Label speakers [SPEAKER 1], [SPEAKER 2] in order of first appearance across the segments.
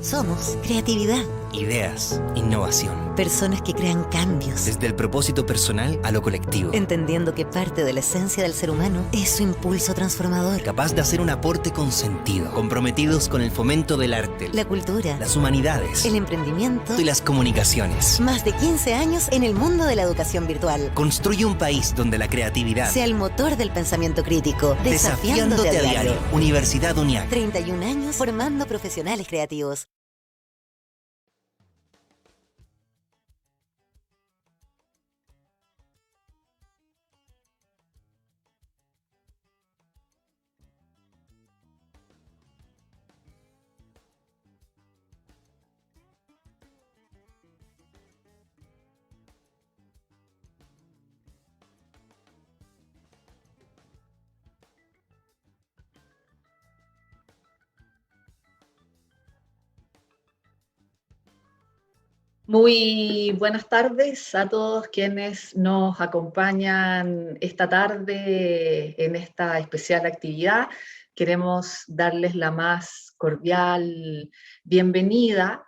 [SPEAKER 1] Somos creatividad.
[SPEAKER 2] Ideas, innovación.
[SPEAKER 1] Personas que crean cambios.
[SPEAKER 2] Desde el propósito personal a lo colectivo.
[SPEAKER 1] Entendiendo que parte de la esencia del ser humano es su impulso transformador.
[SPEAKER 2] Capaz de hacer un aporte con sentido. Comprometidos con el fomento del arte,
[SPEAKER 1] La cultura,
[SPEAKER 2] las humanidades,
[SPEAKER 1] el emprendimiento
[SPEAKER 2] y las comunicaciones.
[SPEAKER 1] Más de 15 años en el mundo de la educación virtual.
[SPEAKER 2] Construye un país donde la creatividad
[SPEAKER 1] Sea el motor del pensamiento crítico.
[SPEAKER 2] Desafiándote a diario. Universidad UNIAC.
[SPEAKER 1] 31 años formando profesionales creativos.
[SPEAKER 3] Muy buenas tardes a todos quienes nos acompañan esta tarde en esta especial actividad. Queremos darles la más cordial bienvenida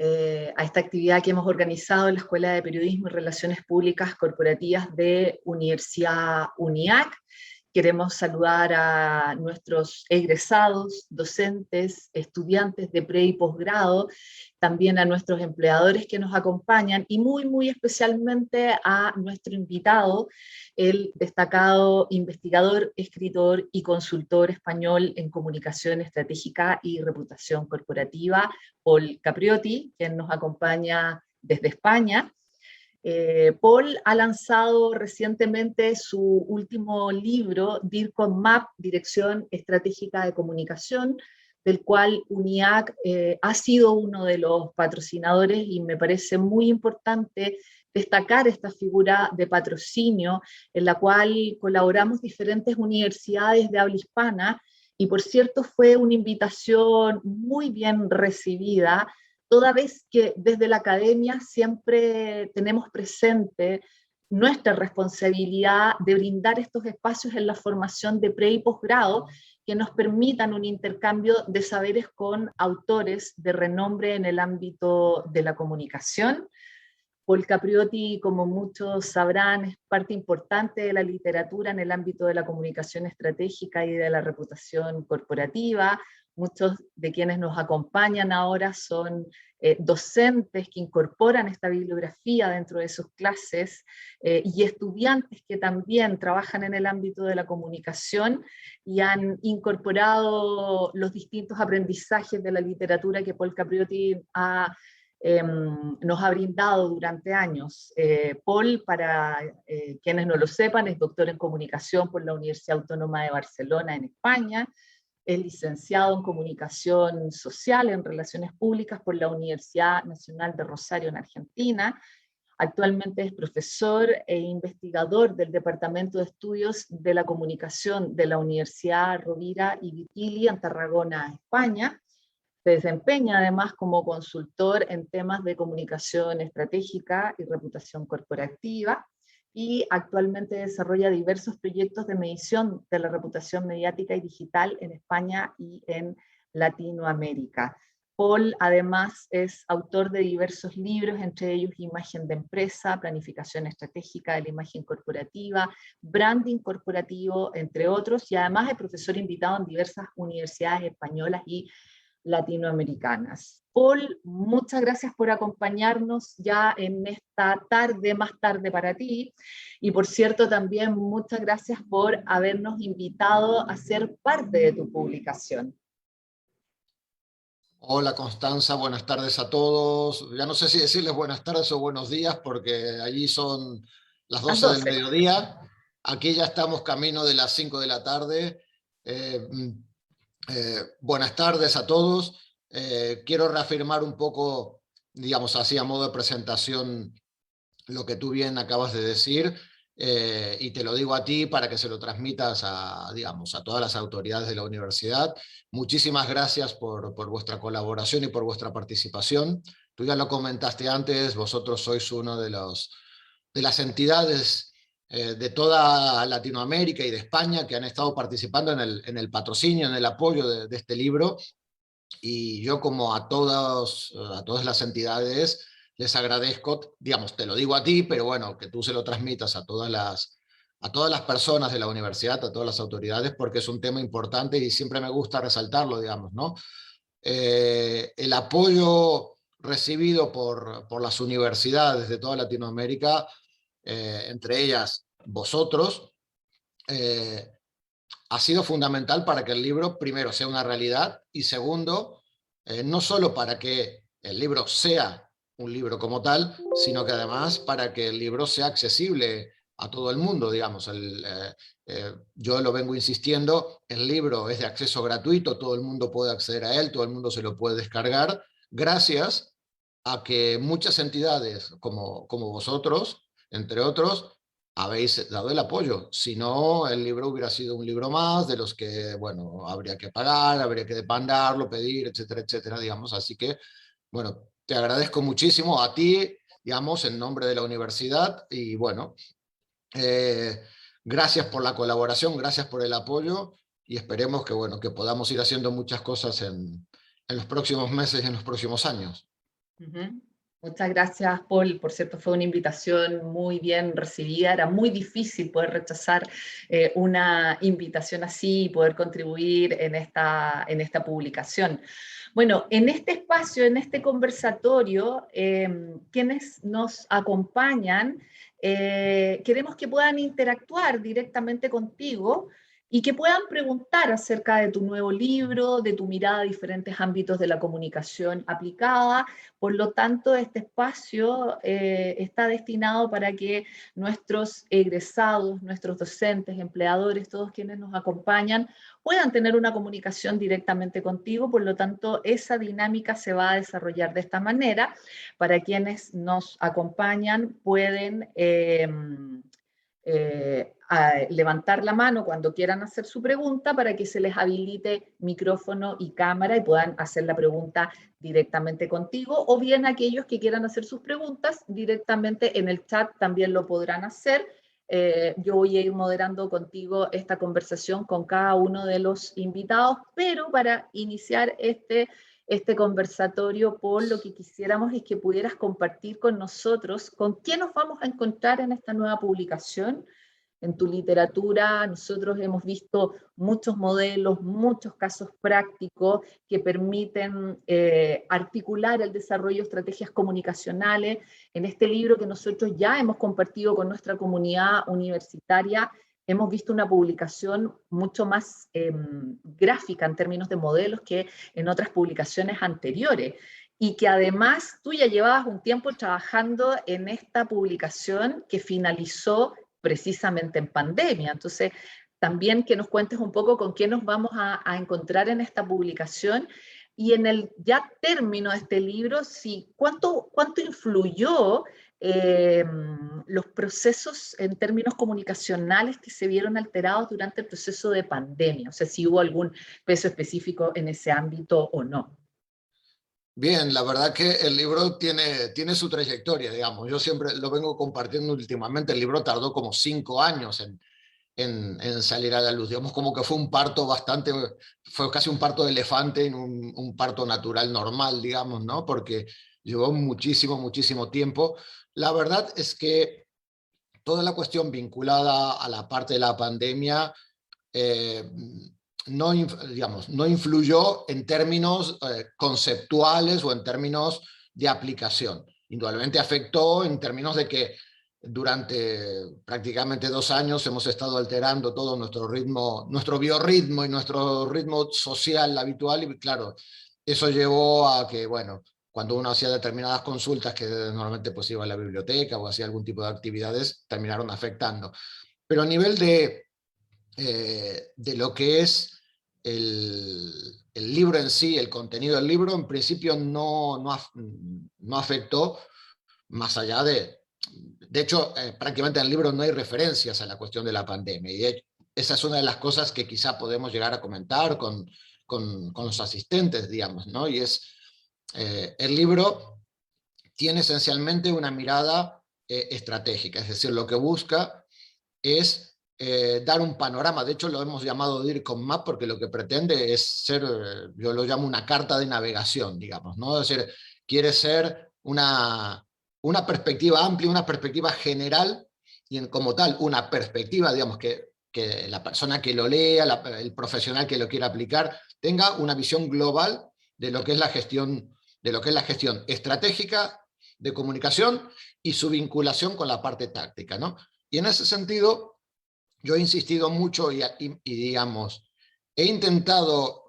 [SPEAKER 3] a esta actividad que hemos organizado en la Escuela de Periodismo y Relaciones Públicas Corporativas de Universidad UNIAC. Queremos saludar a nuestros egresados, docentes, estudiantes de pre y posgrado, también a nuestros empleadores que nos acompañan y muy especialmente a nuestro invitado, el destacado investigador, escritor y consultor español en comunicación estratégica y reputación corporativa, Paul Capriotti, quien nos acompaña desde España. Paul ha lanzado recientemente su último libro, DIRCOM MAP, Dirección Estratégica de Comunicación, del cual UNIAC ha sido uno de los patrocinadores, y me parece muy importante destacar esta figura de patrocinio en la cual colaboramos diferentes universidades de habla hispana, y por cierto fue una invitación muy bien recibida, toda vez que desde la academia siempre tenemos presente nuestra responsabilidad de brindar estos espacios en la formación de pre y posgrado que nos permitan un intercambio de saberes con autores de renombre en el ámbito de la comunicación. Paul Capriotti, como muchos sabrán, es parte importante de la literatura en el ámbito de la comunicación estratégica y de la reputación corporativa. Muchos de quienes nos acompañan ahora son docentes que incorporan esta bibliografía dentro de sus clases y estudiantes que también trabajan en el ámbito de la comunicación y han incorporado los distintos aprendizajes de la literatura que Paul Capriotti nos ha brindado durante años. Paul, para quienes no lo sepan, es doctor en comunicación por la Universidad Autónoma de Barcelona en España, es licenciado en comunicación social en relaciones públicas por la Universidad Nacional de Rosario en Argentina. Actualmente es profesor e investigador del Departamento de Estudios de la Comunicación de la Universidad Rovira y Virgili en Tarragona, España. Se desempeña además como consultor en temas de comunicación estratégica y reputación corporativa, y actualmente desarrolla diversos proyectos de medición de la reputación mediática y digital en España y en Latinoamérica. Paul además es autor de diversos libros, entre ellos Imagen de Empresa, Planificación Estratégica de la Imagen Corporativa, Branding Corporativo, entre otros, y además es profesor invitado en diversas universidades españolas y latinoamericanas. Paul, muchas gracias por acompañarnos ya en esta tarde, más tarde para ti, y por cierto también muchas gracias por habernos invitado a ser parte de tu publicación.
[SPEAKER 4] Hola Constanza, buenas tardes a todos. Ya no sé si decirles buenas tardes o buenos días porque allí son las 12 del mediodía. Aquí ya estamos camino de las 5 de la tarde. Buenas tardes a todos. Quiero reafirmar un poco, digamos así a modo de presentación, lo que tú bien acabas de decir, y te lo digo a ti para que se lo transmitas a, digamos, a todas las autoridades de la universidad. Muchísimas gracias por vuestra colaboración y por vuestra participación. Tú ya lo comentaste antes, vosotros sois uno de las entidades de toda Latinoamérica y de España que han estado participando en el patrocinio, en el apoyo de este libro. y yo, como a todas las entidades, les agradezco, digamos, te lo digo a ti, pero bueno, que tú se lo transmitas a todas las personas de la universidad, a todas las autoridades, porque es un tema importante y siempre me gusta resaltarlo, digamos, ¿no? El apoyo recibido por las universidades de toda Latinoamérica, entre ellas vosotros, eh, ha sido fundamental para que el libro, primero, sea una realidad, y segundo, no solo para que el libro sea un libro como tal, sino que además para que el libro sea accesible a todo el mundo, digamos. Yo lo vengo insistiendo, el libro es de acceso gratuito, todo el mundo puede acceder a él, todo el mundo se lo puede descargar, gracias a que muchas entidades como vosotros, entre otros, habéis dado el apoyo. Si no, el libro hubiera sido un libro más de los que, bueno, habría que pagar, habría que demandarlo, pedir, etcétera, etcétera, digamos. Así que, bueno, te agradezco muchísimo a ti, digamos, en nombre de la universidad, y bueno, eh, gracias por la colaboración, gracias por el apoyo, y esperemos que, bueno, que podamos ir haciendo muchas cosas en los próximos meses y en los próximos años.
[SPEAKER 3] Ujú. Muchas gracias, Paul. Por cierto, fue una invitación muy bien recibida. Era muy difícil poder rechazar una invitación así y poder contribuir en esta publicación. Bueno, en este espacio, en este conversatorio, quienes nos acompañan, queremos que puedan interactuar directamente contigo y que puedan preguntar acerca de tu nuevo libro, de tu mirada a diferentes ámbitos de la comunicación aplicada. Por lo tanto, este espacio está destinado para que nuestros egresados, nuestros docentes, empleadores, todos quienes nos acompañan, puedan tener una comunicación directamente contigo. Por lo tanto, esa dinámica se va a desarrollar de esta manera. Para quienes nos acompañan, pueden a levantar la mano cuando quieran hacer su pregunta para que se les habilite micrófono y cámara y puedan hacer la pregunta directamente contigo, o bien aquellos que quieran hacer sus preguntas directamente en el chat también lo podrán hacer. Yo voy a ir moderando contigo esta conversación con cada uno de los invitados, pero para iniciar este conversatorio, Paul, lo que quisiéramos es que pudieras compartir con nosotros con qué nos vamos a encontrar en esta nueva publicación. En tu literatura nosotros hemos visto muchos modelos, muchos casos prácticos que permiten articular el desarrollo de estrategias comunicacionales. En este libro que nosotros ya hemos compartido con nuestra comunidad universitaria, hemos visto una publicación mucho más gráfica en términos de modelos que en otras publicaciones anteriores, y que además tú ya llevabas un tiempo trabajando en esta publicación que finalizó precisamente en pandemia. Entonces, también que nos cuentes un poco con qué nos vamos a encontrar en esta publicación y en el ya término de este libro, sí, cuánto influyó los procesos en términos comunicacionales que se vieron alterados durante el proceso de pandemia. O sea, si hubo algún peso específico en ese ámbito o no.
[SPEAKER 4] Bien, la verdad que el libro tiene su trayectoria, digamos. Yo siempre lo vengo compartiendo últimamente. El libro tardó como 5 años en salir a la luz. Digamos, como que fue casi un parto de elefante en un parto natural normal, digamos, ¿no? Porque llevó muchísimo, muchísimo tiempo. La verdad es que toda la cuestión vinculada a la parte de la pandemia, eh, digamos, no influyó en términos conceptuales o en términos de aplicación. Indudablemente afectó en términos de que durante prácticamente 2 años hemos estado alterando todo nuestro ritmo, nuestro biorritmo y nuestro ritmo social habitual, y claro, eso llevó a que, bueno, cuando uno hacía determinadas consultas, que normalmente pues iba a la biblioteca o hacía algún tipo de actividades, terminaron afectando. Pero a nivel de lo que es el libro en sí, el contenido del libro, en principio no afectó, más allá de hecho, prácticamente en el libro no hay referencias a la cuestión de la pandemia, y esa es una de las cosas que quizá podemos llegar a comentar con los asistentes, digamos, ¿no? Y el libro tiene esencialmente una mirada estratégica, es decir, lo que busca es dar un panorama. De hecho, lo hemos llamado DIRCOM Map porque lo que pretende es ser, yo lo llamo una carta de navegación, digamos, ¿no? Es decir, quiere ser una perspectiva amplia, una perspectiva general, y como tal, una perspectiva, digamos, que la persona que lo lea, el profesional que lo quiera aplicar, tenga una visión global de lo que es la gestión, estratégica de comunicación y su vinculación con la parte táctica, ¿no? Y en ese sentido, yo he insistido mucho y digamos, he intentado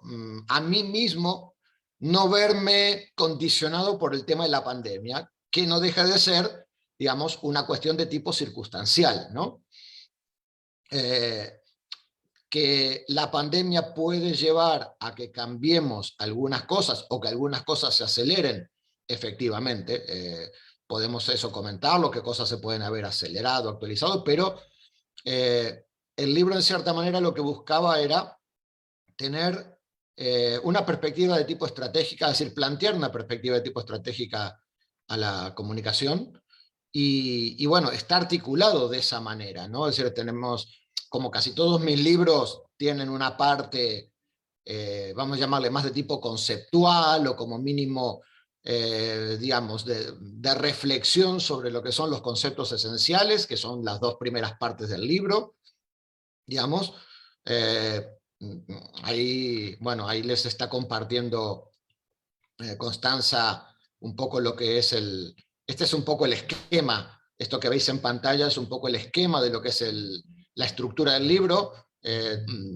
[SPEAKER 4] a mí mismo no verme condicionado por el tema de la pandemia, que no deja de ser, digamos, una cuestión de tipo circunstancial, ¿no? Que la pandemia puede llevar a que cambiemos algunas cosas o que algunas cosas se aceleren, efectivamente. Podemos eso comentarlo, qué cosas se pueden haber acelerado, actualizado, pero el libro en cierta manera lo que buscaba era tener una perspectiva de tipo estratégica, es decir, plantear una perspectiva de tipo estratégica a la comunicación y bueno, está articulado de esa manera, ¿no? Es decir, tenemos, como casi todos mis libros, tienen una parte, vamos a llamarle más de tipo conceptual o como mínimo, digamos, de reflexión sobre lo que son los conceptos esenciales, que son las dos primeras partes del libro, digamos. Ahí, bueno, ahí les está compartiendo Constanza un poco lo que es este es un poco el esquema, esto que veis en pantalla es un poco el esquema de lo que es la estructura del libro,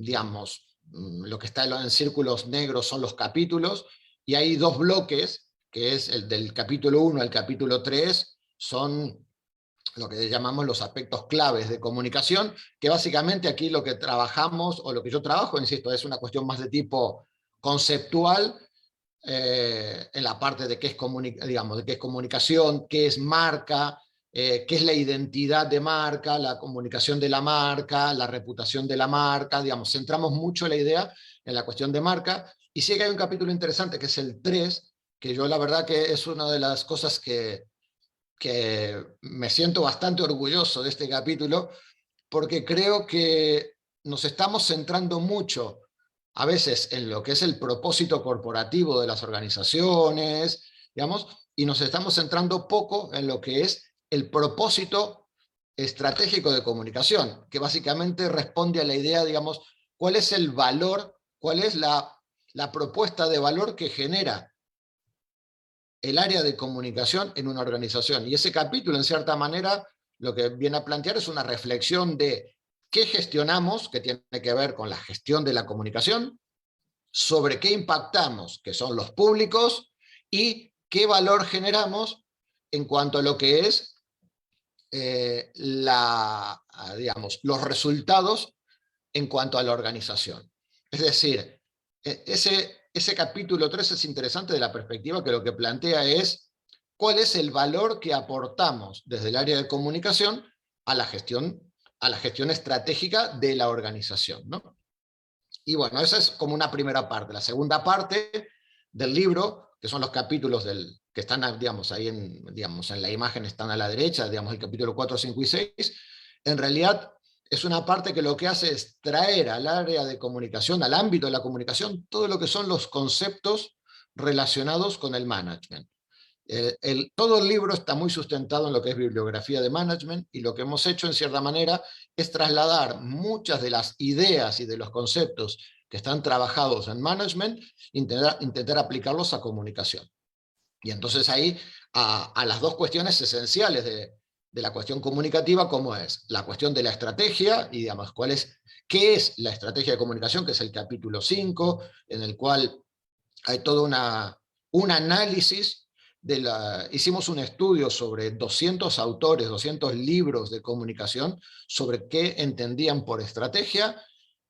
[SPEAKER 4] digamos, lo que está en círculos negros son los capítulos, y hay dos bloques, que es el del capítulo 1 al capítulo 3, son lo que llamamos los aspectos claves de comunicación, que básicamente aquí lo que trabajamos, o lo que yo trabajo, insisto, es una cuestión más de tipo conceptual, en la parte de qué es, digamos, de qué es comunicación, qué es marca, qué es la identidad de marca, la comunicación de la marca, la reputación de la marca, digamos, centramos mucho la idea en la cuestión de marca, y sí que hay un capítulo interesante que es el 3, que yo la verdad que es una de las cosas que me siento bastante orgulloso de este capítulo, porque creo que nos estamos centrando mucho a veces en lo que es el propósito corporativo de las organizaciones, digamos, y nos estamos centrando poco en lo que es el propósito estratégico de comunicación, que básicamente responde a la idea, digamos, cuál es el valor, cuál es la propuesta de valor que genera el área de comunicación en una organización. Y ese capítulo, en cierta manera, lo que viene a plantear es una reflexión de qué gestionamos, que tiene que ver con la gestión de la comunicación, sobre qué impactamos, que son los públicos, y qué valor generamos en cuanto a lo que es digamos, los resultados en cuanto a la organización. Es decir, ese capítulo 3 es interesante de la perspectiva que lo que plantea es cuál es el valor que aportamos desde el área de comunicación a la gestión estratégica de la organización, ¿no? Y bueno, esa es como una primera parte. La segunda parte del libro, que son los capítulos que están, digamos, ahí en la imagen están a la derecha, digamos, el capítulo 4, 5 y 6, en realidad es una parte que lo que hace es traer al área de comunicación, al ámbito de la comunicación, todo lo que son los conceptos relacionados con el management. Todo el libro está muy sustentado en lo que es bibliografía de management, y lo que hemos hecho en cierta manera es trasladar muchas de las ideas y de los conceptos que están trabajados en management, intentar aplicarlos a comunicación. Y entonces ahí a las dos cuestiones esenciales de la cuestión comunicativa, como es la cuestión de la estrategia, y digamos, qué es la estrategia de comunicación, que es el capítulo 5, en el cual hay todo un análisis hicimos un estudio sobre 200 autores, 200 libros de comunicación sobre qué entendían por estrategia,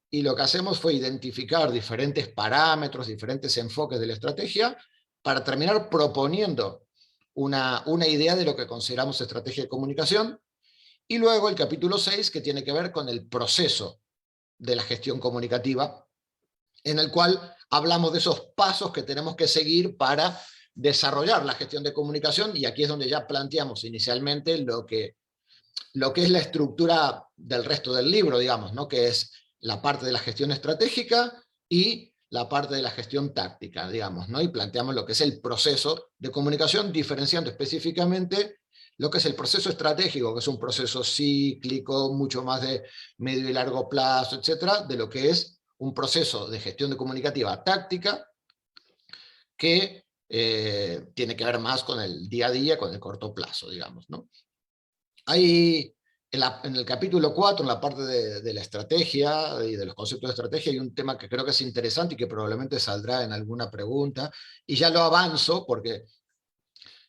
[SPEAKER 4] y lo que hacemos fue identificar diferentes parámetros, diferentes enfoques de la estrategia, para terminar proponiendo una idea de lo que consideramos estrategia de comunicación, y luego el capítulo 6, que tiene que ver con el proceso de la gestión comunicativa, en el cual hablamos de esos pasos que tenemos que seguir para desarrollar la gestión de comunicación, y aquí es donde ya planteamos inicialmente lo que lo que es la estructura del resto del libro, digamos, ¿no? Que es la parte de la gestión estratégica y la parte de la gestión táctica, digamos, ¿no? Y planteamos lo que es el proceso de comunicación, diferenciando específicamente lo que es el proceso estratégico, que es un proceso cíclico, mucho más de medio y largo plazo, etcétera, de lo que es un proceso de gestión de comunicativa táctica, que tiene que ver más con el día a día, con el corto plazo, digamos, ¿no? Hay, en el capítulo 4, en la parte de la estrategia y de los conceptos de estrategia, hay un tema que creo que es interesante y que probablemente saldrá en alguna pregunta, y ya lo avanzo porque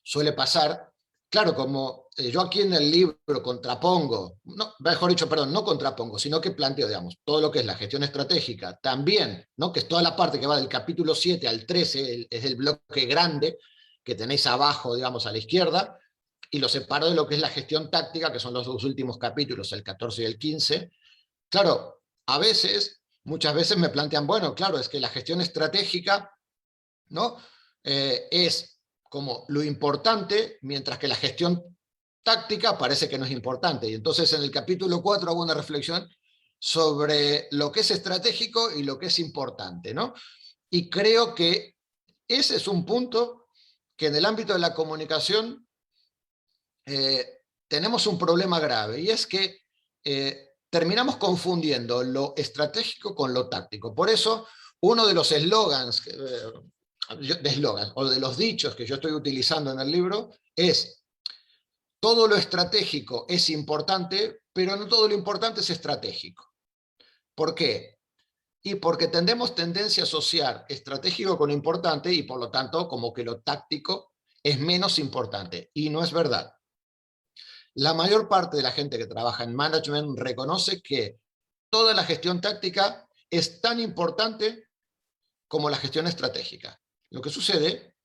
[SPEAKER 4] suele pasar. Claro, como yo aquí en el libro contrapongo, no, mejor dicho, perdón, no contrapongo, sino que planteo, digamos, todo lo que es la gestión estratégica, también, ¿no? Que es toda la parte que va del capítulo 7 al 13, es el bloque grande que tenéis abajo, digamos, a la izquierda, y lo separo de lo que es la gestión táctica, que son los dos últimos capítulos, el 14 y el 15. Claro, muchas veces me plantean, bueno, claro, es que la gestión estratégica, ¿no? Es como lo importante, mientras que la gestión táctica parece que no es importante. Y entonces en el capítulo 4 hago una reflexión sobre lo que es estratégico y lo que es importante, ¿no? Y creo que ese es un punto que en el ámbito de la comunicación tenemos un problema grave, y es que terminamos confundiendo lo estratégico con lo táctico. Por eso, uno de los eslogans o de los dichos que yo estoy utilizando en el libro es: todo lo estratégico es importante, pero no todo lo importante es estratégico. ¿Por qué? Y porque tendencia a asociar estratégico con importante, y por lo tanto como que lo táctico es menos importante, y no es verdad. La mayor parte de la gente que trabaja en management reconoce que toda la gestión táctica es tan importante como la gestión estratégica. Lo que sucede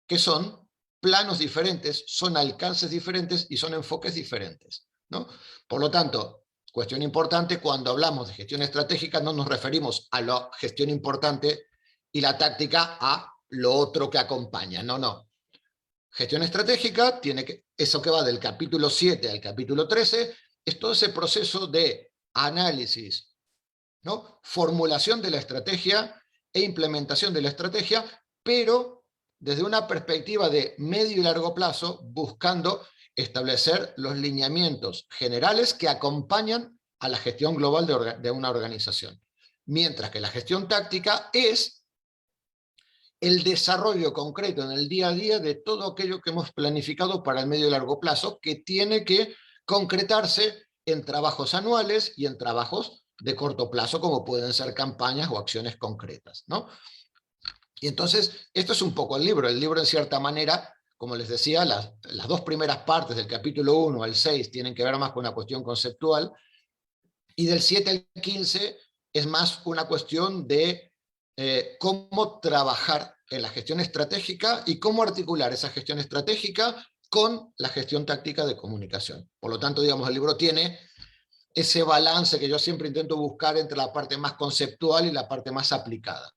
[SPEAKER 4] que son planos diferentes, son alcances diferentes y son enfoques diferentes, ¿no? Por lo tanto, cuestión importante, cuando hablamos de gestión estratégica no nos referimos a la gestión importante y la táctica a lo otro que acompaña, no. Gestión estratégica tiene eso que va del capítulo 7 al capítulo 13, es todo ese proceso de análisis, ¿no? Formulación de la estrategia e implementación de la estrategia, pero desde una perspectiva de medio y largo plazo, buscando establecer los lineamientos generales que acompañan a la gestión global de una organización. Mientras que la gestión táctica es el desarrollo concreto en el día a día de todo aquello que hemos planificado para el medio y largo plazo, que tiene que concretarse en trabajos anuales y en trabajos de corto plazo, como pueden ser campañas o acciones concretas, ¿no? Y entonces, esto es un poco el libro. El libro, en cierta manera, como les decía, las dos primeras partes del capítulo 1 al 6 tienen que ver más con una cuestión conceptual, y del 7 al 15 es más una cuestión de cómo trabajar en la gestión estratégica y cómo articular esa gestión estratégica con la gestión táctica de comunicación. Por lo tanto, digamos, el libro tiene ese balance que yo siempre intento buscar entre la parte más conceptual y la parte más aplicada.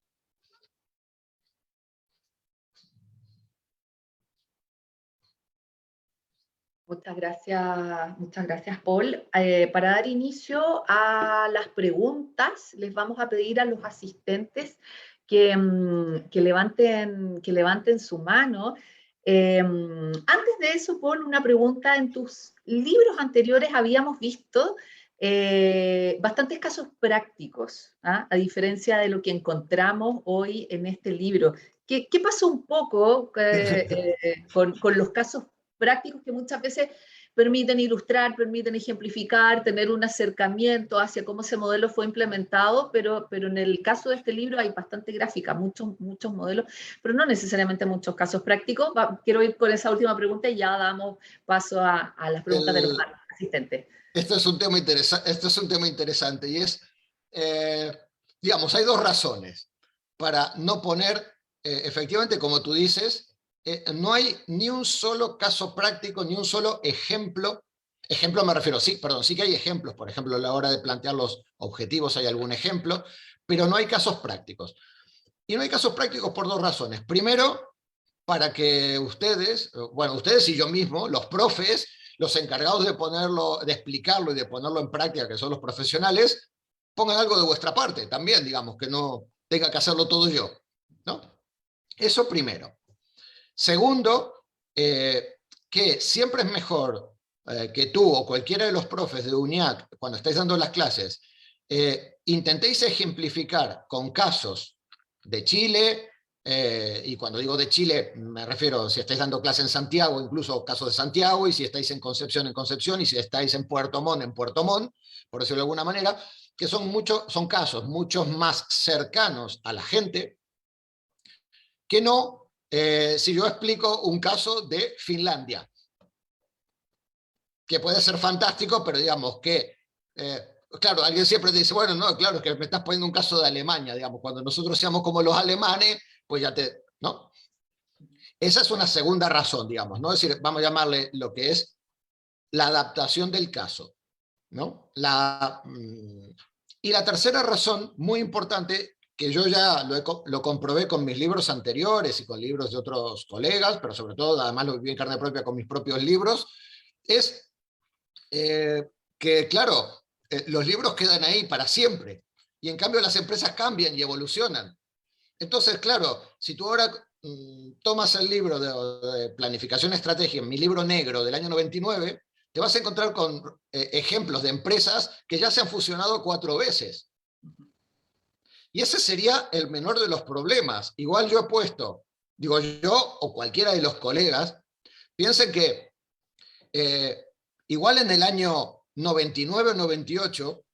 [SPEAKER 3] Muchas gracias, Paul. Para dar inicio a las preguntas, les vamos a pedir a los asistentes que levanten su mano. Antes de eso, Paul, una pregunta. En tus libros anteriores habíamos visto bastantes casos prácticos, ¿ah? A diferencia de lo que encontramos hoy en este libro. ¿Qué pasó un poco con los casos prácticos que muchas veces permiten ilustrar, permiten ejemplificar, tener un acercamiento hacia cómo ese modelo fue implementado, pero en el caso de este libro hay bastante gráfica, muchos modelos, pero no necesariamente muchos casos prácticos? Quiero ir con esa última pregunta y ya damos paso a las preguntas de los asistentes.
[SPEAKER 4] Esto es un tema interesante y es, digamos, hay dos razones para no poner, efectivamente, como tú dices, no hay ni un solo caso práctico, ni un solo ejemplo. Ejemplo me refiero, sí que hay ejemplos, por ejemplo, a la hora de plantear los objetivos hay algún ejemplo, pero no hay casos prácticos. Y no hay casos prácticos por dos razones. Primero, para que ustedes y yo mismo, los profes, los encargados de ponerlo, de explicarlo y de ponerlo en práctica, que son los profesionales, pongan algo de vuestra parte también, digamos, que no tenga que hacerlo todo yo, ¿no? Eso primero. Segundo, que siempre es mejor que tú o cualquiera de los profes de UNIAC, cuando estáis dando las clases, intentéis ejemplificar con casos de Chile, y cuando digo de Chile me refiero si estáis dando clase en Santiago, incluso casos de Santiago, y si estáis en Concepción, y si estáis en Puerto Montt, por decirlo de alguna manera, que son casos mucho más cercanos a la gente, que no si yo explico un caso de Finlandia, que puede ser fantástico, pero digamos que, claro, alguien siempre dice, bueno, no, claro, es que me estás poniendo un caso de Alemania, digamos, cuando nosotros seamos como los alemanes, pues ya ¿no? Esa es una segunda razón, digamos, ¿no? Es decir, vamos a llamarle lo que es la adaptación del caso, ¿no? Y la tercera razón, muy importante, que yo ya lo comprobé con mis libros anteriores y con libros de otros colegas, pero sobre todo, además lo viví en carne propia con mis propios libros, es que, claro, los libros quedan ahí para siempre, y en cambio las empresas cambian y evolucionan. Entonces, claro, si tú ahora tomas el libro de planificación estratégica, mi libro negro del año 99, te vas a encontrar con ejemplos de empresas que ya se han fusionado 4 veces. Y ese sería el menor de los problemas. Igual yo he puesto, digo yo o cualquiera de los colegas, piensen que igual en el año 99 o 98,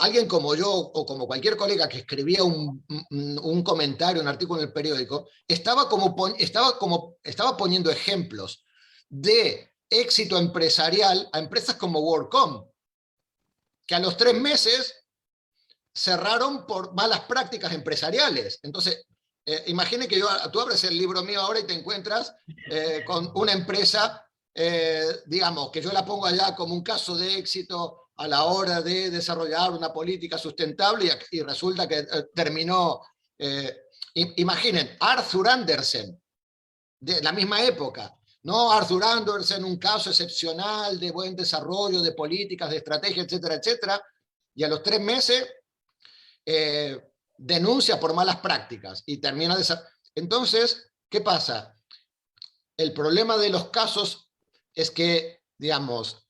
[SPEAKER 4] alguien como yo o como cualquier colega que escribía un comentario, un artículo en el periódico, estaba poniendo ejemplos de éxito empresarial a empresas como WorldCom, que a los 3 meses cerraron por malas prácticas empresariales. Entonces, imagine que tú abres el libro mío ahora y te encuentras con una empresa, digamos, que yo la pongo allá como un caso de éxito a la hora de desarrollar una política sustentable, y resulta que terminó, imaginen, Arthur Andersen, de la misma época, ¿no? Arthur Andersen, un caso excepcional de buen desarrollo de políticas, de estrategia, etcétera, etcétera, y a los 3 meses denuncia por malas prácticas y termina de... Entonces, ¿qué pasa? El problema de los casos es que, digamos,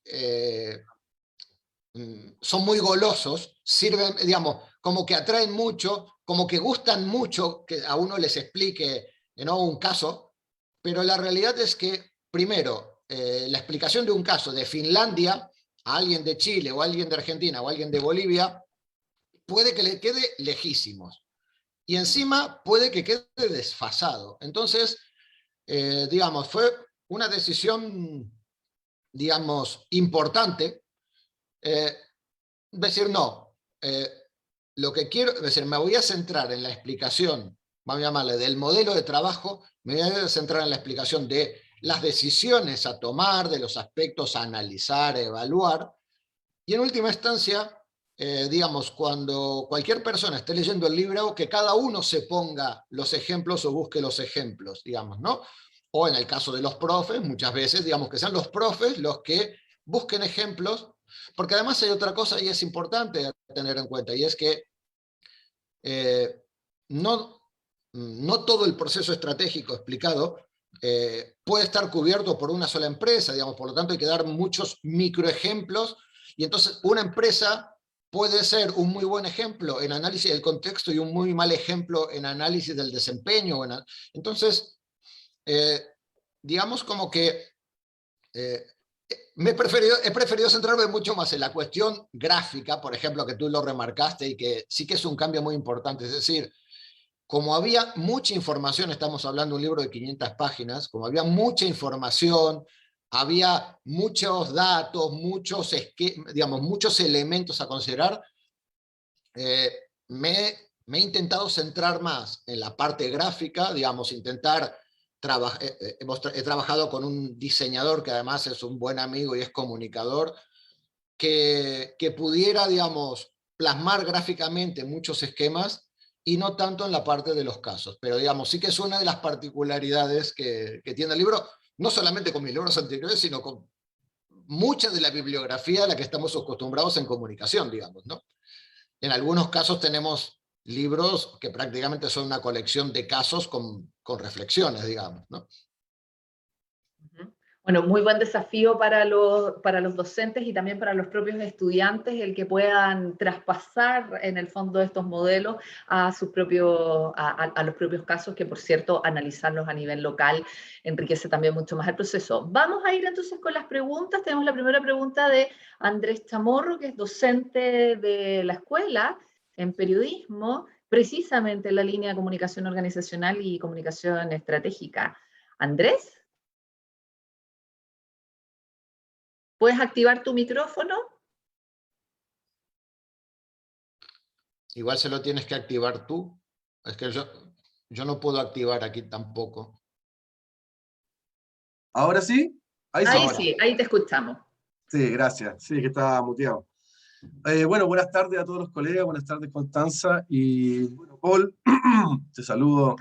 [SPEAKER 4] son muy golosos, sirven, digamos, como que atraen mucho, como que gustan mucho que a uno les explique, ¿no?, un caso, pero la realidad es que, primero, la explicación de un caso de Finlandia a alguien de Chile o a alguien de Argentina o a alguien de Bolivia puede que le quede lejísimos. Y encima puede que quede desfasado. Entonces, digamos, fue una decisión, digamos, importante. Decir, no, lo que quiero, es decir, me voy a centrar en la explicación, vamos a llamarle, del modelo de trabajo, me voy a centrar en la explicación de las decisiones a tomar, de los aspectos a analizar, a evaluar, y en última instancia, digamos, cuando cualquier persona esté leyendo el libro, que cada uno se ponga los ejemplos o busque los ejemplos, digamos, ¿no? O en el caso de los profes, muchas veces, digamos, que sean los profes los que busquen ejemplos, porque además hay otra cosa y es importante tener en cuenta, y es que no todo el proceso estratégico explicado puede estar cubierto por una sola empresa, digamos, por lo tanto hay que dar muchos microejemplos, y entonces una empresa puede ser un muy buen ejemplo en análisis del contexto y un muy mal ejemplo en análisis del desempeño. Entonces, digamos como que he preferido centrarme mucho más en la cuestión gráfica, por ejemplo, que tú lo remarcaste, y que sí que es un cambio muy importante. Es decir, como había mucha información, estamos hablando de un libro de 500 páginas, como había mucha información, había muchos datos, muchos elementos a considerar, me he intentado centrar más en la parte gráfica, digamos, he trabajado con un diseñador que además es un buen amigo y es comunicador, que pudiera, digamos, plasmar gráficamente muchos esquemas y no tanto en la parte de los casos. Pero, digamos, sí que es una de las particularidades que tiene el libro, no solamente con mis libros anteriores, sino con mucha de la bibliografía a la que estamos acostumbrados en comunicación, digamos, ¿no? En algunos casos tenemos libros que prácticamente son una colección de casos con reflexiones, digamos, ¿no?
[SPEAKER 3] Bueno, muy buen desafío para los docentes y también para los propios estudiantes el que puedan traspasar en el fondo estos modelos a los propios casos, que por cierto, analizarlos a nivel local enriquece también mucho más el proceso. Vamos a ir entonces con las preguntas. Tenemos la primera pregunta de Andrés Chamorro, que es docente de la escuela en periodismo, precisamente en la línea de comunicación organizacional y comunicación estratégica. Andrés, ¿puedes activar tu micrófono?
[SPEAKER 4] Igual se lo tienes que activar tú. Es que yo no puedo activar aquí tampoco.
[SPEAKER 5] ¿Ahora sí?
[SPEAKER 3] Ahí sí, ahí te escuchamos.
[SPEAKER 5] Sí, gracias. Sí, que estaba muteado. Bueno, buenas tardes a todos los colegas, buenas tardes Constanza y bueno, Paul, te saludo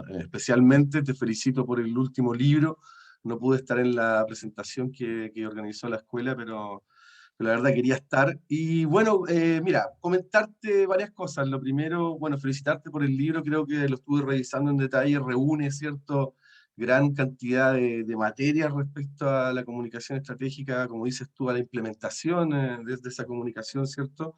[SPEAKER 5] especialmente, te felicito por el último libro. No pude estar en la presentación que organizó la escuela, pero la verdad quería estar. Y bueno, mira, comentarte varias cosas. Lo primero, bueno, felicitarte por el libro, creo que lo estuve revisando en detalle, reúne, ¿cierto?, gran cantidad de materias respecto a la comunicación estratégica, como dices tú, a la implementación de esa comunicación, ¿cierto?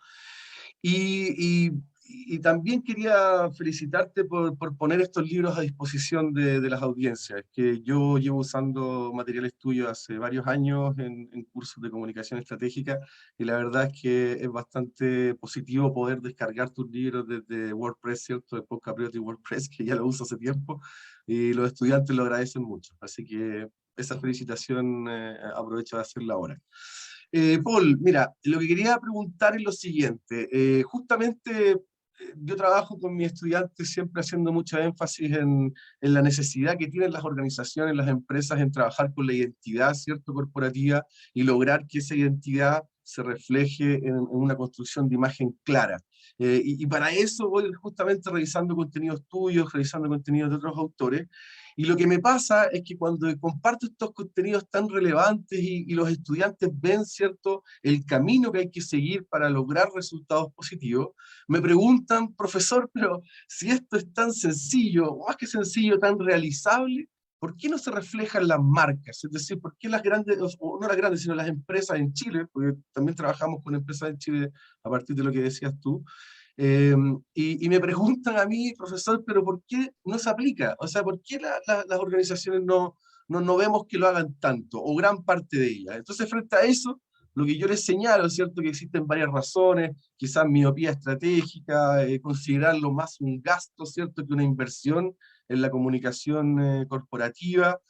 [SPEAKER 5] Y, y también quería felicitarte por poner estos libros a disposición de las audiencias, que yo llevo usando materiales tuyos hace varios años en cursos de comunicación estratégica, y la verdad es que es bastante positivo poder descargar tus libros desde WordPress, ¿cierto? De Podcast Patriot y WordPress, que ya lo uso hace tiempo, y los estudiantes lo agradecen mucho. Así que esa felicitación aprovecho de hacerla ahora. Paul, mira, lo que quería preguntar es lo siguiente. Justamente yo trabajo con mis estudiantes siempre haciendo mucho énfasis en la necesidad que tienen las organizaciones, las empresas en trabajar con la identidad, ¿cierto?, corporativa y lograr que esa identidad se refleje en una construcción de imagen clara. Y para eso voy justamente revisando contenidos tuyos, revisando contenidos de otros autores, y lo que me pasa es que cuando comparto estos contenidos tan relevantes y los estudiantes ven, ¿cierto?, el camino que hay que seguir para lograr resultados positivos, me preguntan, profesor, pero si esto es tan sencillo, o más que sencillo, tan realizable, ¿por qué no se reflejan las marcas? Es decir, ¿por qué las grandes, o no las grandes, sino las empresas en Chile, porque también trabajamos con empresas en Chile a partir de lo que decías tú, y me preguntan a mí, profesor, pero ¿por qué no se aplica? O sea, ¿por qué las organizaciones no vemos que lo hagan tanto, o gran parte de ellas? Entonces, frente a eso, lo que yo les señalo, ¿cierto?, que existen varias razones, quizás miopía estratégica, considerarlo más un gasto, ¿cierto?, que una inversión en la comunicación corporativa,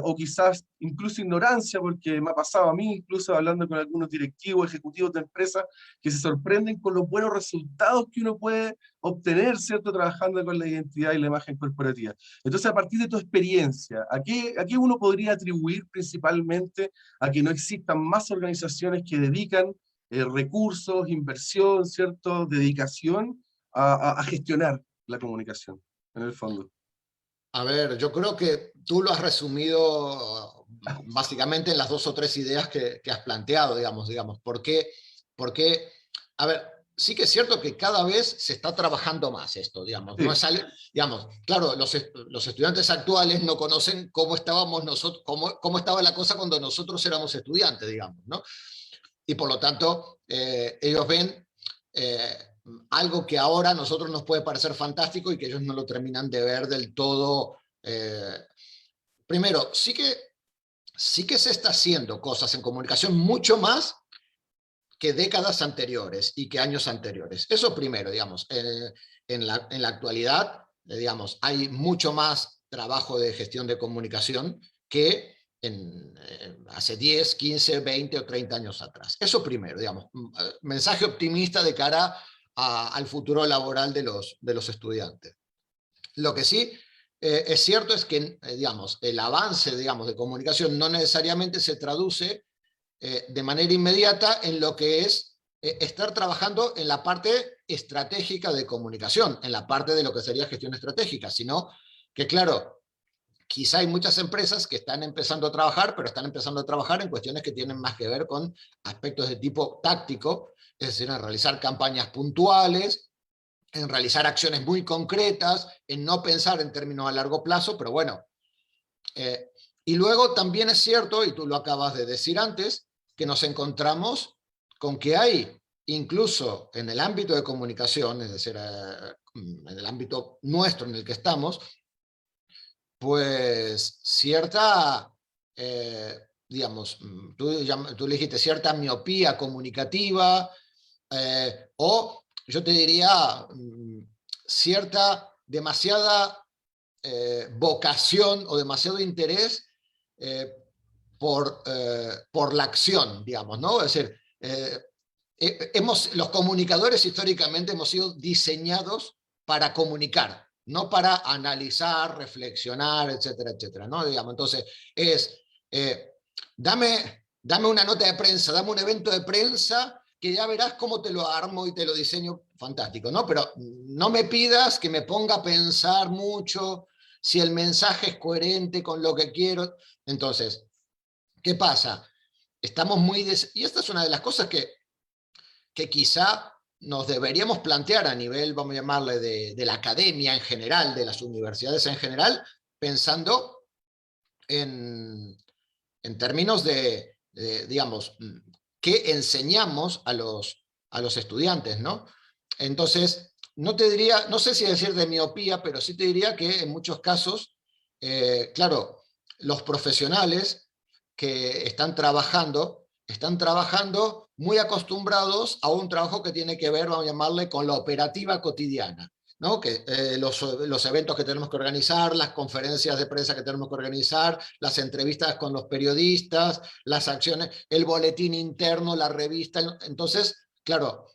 [SPEAKER 5] o quizás incluso ignorancia, porque me ha pasado a mí, incluso hablando con algunos directivos, ejecutivos de empresas, que se sorprenden con los buenos resultados que uno puede obtener, ¿cierto?, trabajando con la identidad y la imagen corporativa. Entonces, a partir de tu experiencia, ¿a qué uno podría atribuir principalmente a que no existan más organizaciones que dedican recursos, inversión, ¿cierto?, dedicación a gestionar la comunicación, en el fondo?
[SPEAKER 4] A ver, yo creo que tú lo has resumido básicamente en las 2 o 3 ideas que has planteado, digamos. ¿Por qué? Porque, a ver, sí que es cierto que cada vez se está trabajando más esto, digamos.
[SPEAKER 5] Sí.
[SPEAKER 4] No es algo, digamos, claro, los estudiantes actuales no conocen cómo estábamos nosotros, cómo estaba la cosa cuando nosotros éramos estudiantes, digamos, ¿no? Y por lo tanto, ellos ven algo que ahora a nosotros nos puede parecer fantástico y que ellos no lo terminan de ver del todo. Primero, sí que se está haciendo cosas en comunicación mucho más que décadas anteriores y que años anteriores. Eso primero, digamos. En la actualidad, digamos, hay mucho más trabajo de gestión de comunicación que hace 10, 15, 20 o 30 años atrás. Eso primero, digamos. Mensaje optimista de cara al futuro laboral de los estudiantes. Lo que sí es cierto es que digamos, el avance, digamos, de comunicación no necesariamente se traduce de manera inmediata en lo que es estar trabajando en la parte estratégica de comunicación, en la parte de lo que sería gestión estratégica, sino que, claro, quizá hay muchas empresas que están empezando a trabajar, pero están empezando a trabajar en cuestiones que tienen más que ver con aspectos de tipo táctico, es decir, en realizar campañas puntuales, en realizar acciones muy concretas, en no pensar en términos a largo plazo, pero bueno. Y luego también es cierto, y tú lo acabas de decir antes, que nos encontramos con que hay, incluso en el ámbito de comunicación, es decir, en el ámbito nuestro en el que estamos, pues cierta, digamos, tú le dijiste cierta miopía comunicativa, o yo te diría cierta, demasiada vocación o demasiado interés por la acción, digamos, ¿no? Es decir, los comunicadores históricamente hemos sido diseñados para comunicar, no para analizar, reflexionar, etcétera, etcétera, ¿no? Digamos, entonces, dame una nota de prensa, dame un evento de prensa que ya verás cómo te lo armo y te lo diseño fantástico, ¿no? Pero no me pidas que me ponga a pensar mucho si el mensaje es coherente con lo que quiero. Entonces, ¿qué pasa? Estamos muy... Y esta es una de las cosas que quizá nos deberíamos plantear a nivel, vamos a llamarle, de la academia en general, de las universidades en general, pensando en términos digamos, qué enseñamos a los estudiantes, ¿no? Entonces, no te diría, no sé si decir de miopía, pero sí te diría que en muchos casos, claro, los profesionales que están trabajando muy acostumbrados a un trabajo que tiene que ver, vamos a llamarle, con la operativa cotidiana, ¿no? Que, los eventos que tenemos que organizar, las conferencias de prensa que tenemos que organizar, las entrevistas con los periodistas, las acciones, el boletín interno, la revista. Entonces, claro,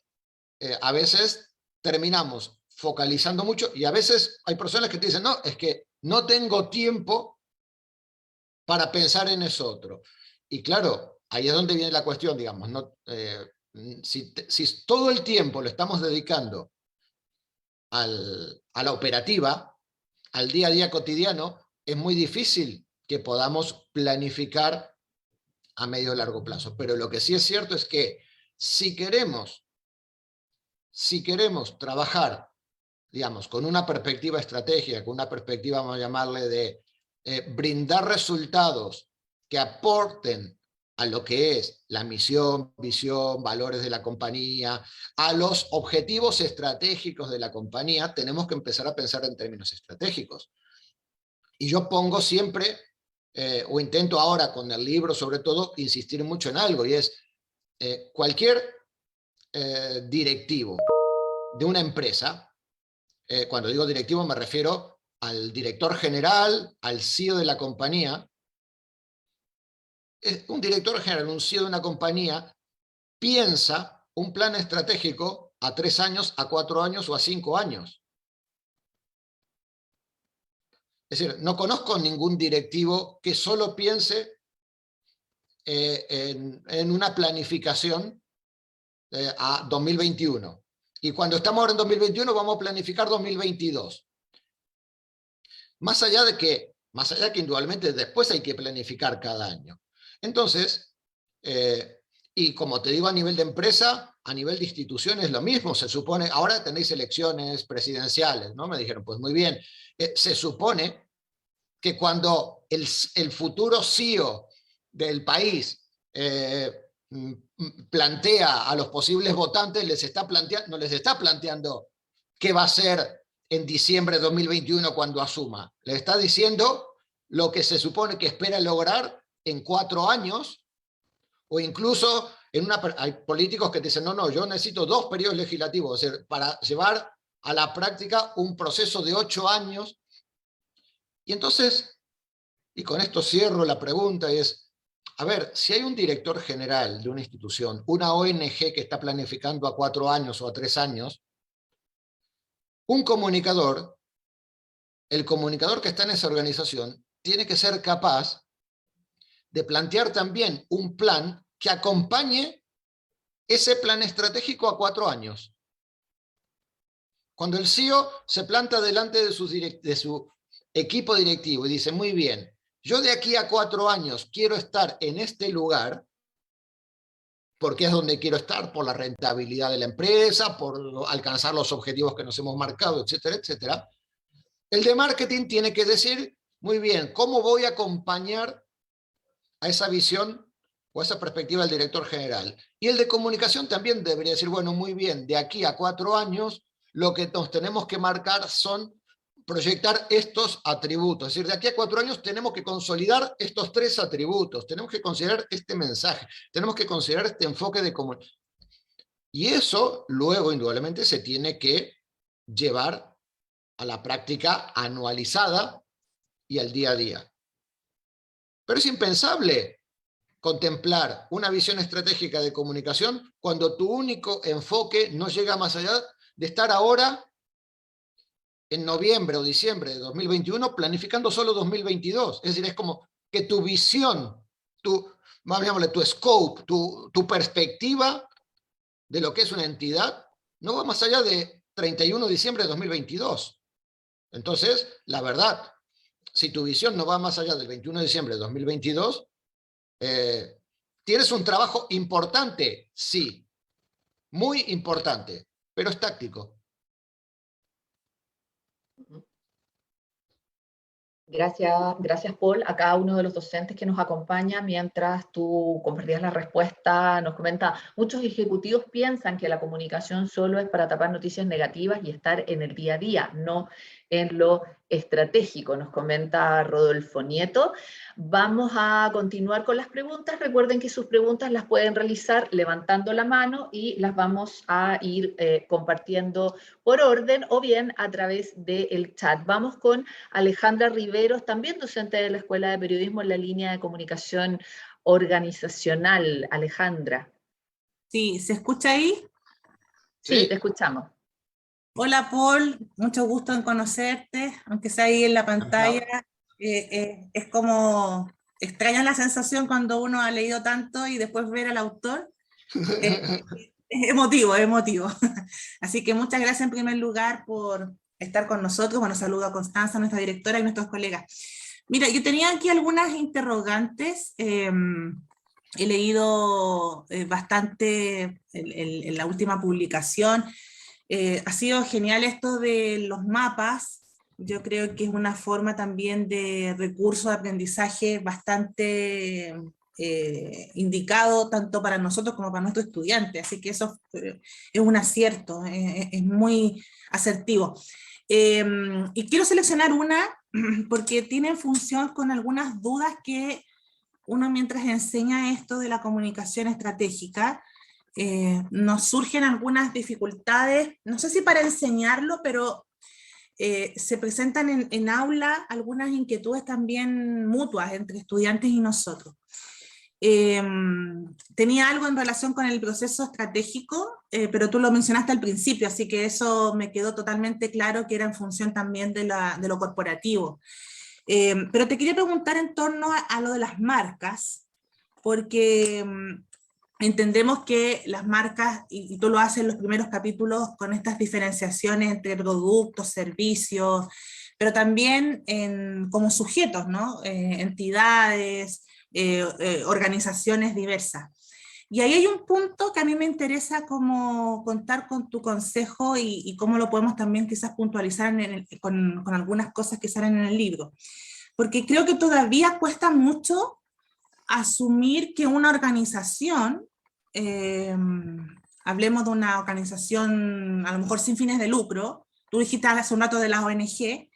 [SPEAKER 4] a veces terminamos focalizando mucho y a veces hay personas que te dicen, no, es que no tengo tiempo para pensar en eso otro. Y claro, ahí es donde viene la cuestión, digamos, ¿no? Si todo el tiempo lo estamos dedicando a la operativa, al día a día cotidiano, es muy difícil que podamos planificar a medio o largo plazo. Pero lo que sí es cierto es que si queremos trabajar, digamos, con una perspectiva estratégica, con una perspectiva, vamos a llamarle, de brindar resultados que aporten a lo que es la misión, visión, valores de la compañía, a los objetivos estratégicos de la compañía, tenemos que empezar a pensar en términos estratégicos. Y yo pongo siempre, o intento ahora con el libro sobre todo, insistir mucho en algo, y es cualquier directivo de una empresa, cuando digo directivo me refiero al director general, al CEO de la compañía. Un director general, un CEO de una compañía, piensa un plan estratégico a 3 años, a 4 años o a 5 años. Es decir, no conozco ningún directivo que solo piense en una planificación a 2021. Y cuando estamos ahora en 2021 vamos a planificar 2022. Más allá que indudablemente después hay que planificar cada año. Entonces, y como te digo, a nivel de empresa, a nivel de instituciones, lo mismo. Se supone, ahora tenéis elecciones presidenciales, ¿no? Me dijeron, pues muy bien. Se supone que cuando el futuro CEO del país plantea a los posibles votantes, no les está planteando qué va a ser en diciembre de 2021 cuando asuma. Le está diciendo lo que se supone que espera lograr en 4 años, o incluso hay políticos que te dicen, no, yo necesito 2 periodos legislativos, es decir, para llevar a la práctica un proceso de 8 años. Y entonces, y con esto cierro la pregunta, es, a ver, si hay un director general de una institución, una ONG que está planificando a 4 años o a 3 años, un comunicador, el comunicador que está en esa organización, tiene que ser capaz de plantear también un plan que acompañe ese plan estratégico a 4 años. Cuando el CEO se planta delante de su equipo directivo y dice, muy bien, yo de aquí a 4 años quiero estar en este lugar, porque es donde quiero estar, por la rentabilidad de la empresa, por alcanzar los objetivos que nos hemos marcado, etcétera, etcétera. El de marketing tiene que decir, muy bien, ¿cómo voy a acompañar a esa visión o esa perspectiva del director general? Y el de comunicación también debería decir, bueno, muy bien, de aquí a 4 años, lo que nos tenemos que marcar son proyectar estos atributos. Es decir, de aquí a 4 años tenemos que consolidar estos 3 atributos, tenemos que considerar este mensaje, tenemos que considerar este enfoque de comunicación. Y eso luego, indudablemente, se tiene que llevar a la práctica anualizada y al día a día. Pero es impensable contemplar una visión estratégica de comunicación cuando tu único enfoque no llega más allá de estar ahora en noviembre o diciembre de 2021 planificando solo 2022. Es decir, es como que tu visión, más llamémosle, tu scope, tu perspectiva de lo que es una entidad no va más allá de 31 de diciembre de 2022. Entonces, la verdad, si tu visión no va más allá del 21 de diciembre de 2022, tienes un trabajo importante, sí, muy importante, pero es táctico.
[SPEAKER 3] Gracias Paul, a cada uno de los docentes que nos acompaña. Mientras tú compartías la respuesta, nos comenta, muchos ejecutivos piensan que la comunicación solo es para tapar noticias negativas y estar en el día a día, no en lo estratégico, nos comenta Rodolfo Nieto. Vamos a continuar con las preguntas. Recuerden que sus preguntas las pueden realizar levantando la mano y las vamos a ir compartiendo por orden o bien a través del chat. Vamos con Alejandra Riveros, también docente de la Escuela de Periodismo en la línea de comunicación organizacional. Alejandra.
[SPEAKER 6] Sí, ¿se escucha ahí?
[SPEAKER 3] Sí, te escuchamos.
[SPEAKER 6] Hola Paul, mucho gusto en conocerte, aunque sea ahí en la pantalla. Es como extraña la sensación cuando uno ha leído tanto y después ver al autor. Es emotivo, es emotivo. Así que muchas gracias en primer lugar por estar con nosotros. Bueno, saludo a Constanza, nuestra directora, y nuestros colegas. Mira, yo tenía aquí algunas interrogantes. He leído bastante en la última publicación. Ha sido genial esto de los mapas. Yo creo que es una forma también de recurso de aprendizaje bastante indicado tanto para nosotros como para nuestros estudiantes, así que eso es un acierto, es muy asertivo. Y quiero seleccionar una porque tiene función con algunas dudas que uno mientras enseña esto de la comunicación estratégica, nos surgen algunas dificultades, no sé si para enseñarlo, pero se presentan en aula algunas inquietudes también mutuas entre estudiantes y nosotros. Tenía algo en relación con el proceso estratégico, pero tú lo mencionaste al principio, así que eso me quedó totalmente claro que era en función también de lo corporativo. Pero te quería preguntar en torno a lo de las marcas, porque entendemos que las marcas, y tú lo haces en los primeros capítulos con estas diferenciaciones entre productos, servicios, pero también como sujetos, ¿no? Entidades, organizaciones diversas. Y ahí hay un punto que a mí me interesa como contar con tu consejo y cómo lo podemos también quizás puntualizar con algunas cosas que salen en el libro. Porque creo que todavía cuesta mucho asumir que una organización, hablemos de una organización a lo mejor sin fines de lucro, tú dijiste hace un rato de la ONG,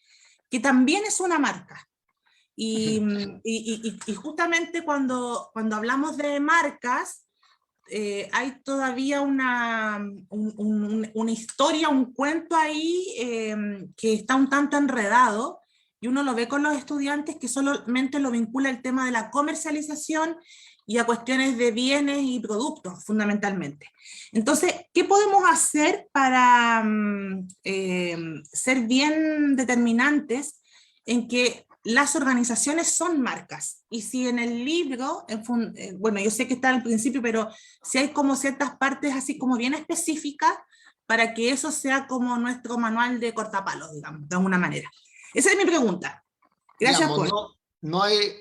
[SPEAKER 6] que también es una marca. Y justamente cuando hablamos de marcas, hay todavía una historia, un cuento ahí que está un tanto enredado, y uno lo ve con los estudiantes que solamente lo vincula el tema de la comercialización y a cuestiones de bienes y productos, fundamentalmente. Entonces, ¿qué podemos hacer para ser bien determinantes en que las organizaciones son marcas? Y si en el libro, bueno, yo sé que está al principio, pero si hay como ciertas partes así como bien específicas para que eso sea como nuestro manual de cortapalos, digamos, de alguna manera. Esa es mi pregunta. Gracias,
[SPEAKER 4] digamos,
[SPEAKER 6] Paul.
[SPEAKER 4] no hay,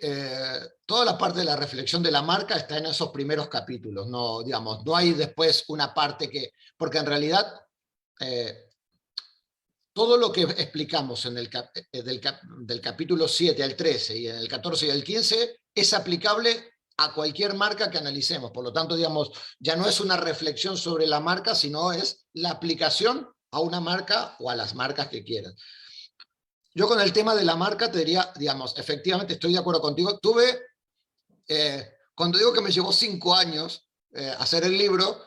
[SPEAKER 4] toda la parte de la reflexión de la marca está en esos primeros capítulos, no, digamos, no hay después una parte que, porque en realidad todo lo que explicamos en del capítulo 7 al 13 y en el 14 y el 15 es aplicable a cualquier marca que analicemos. Por lo tanto, digamos, ya no es una reflexión sobre la marca, sino es la aplicación a una marca o a las marcas que quieran. Yo con el tema de la marca te diría, digamos, efectivamente estoy de acuerdo contigo. Cuando digo que me llevó 5 años hacer el libro,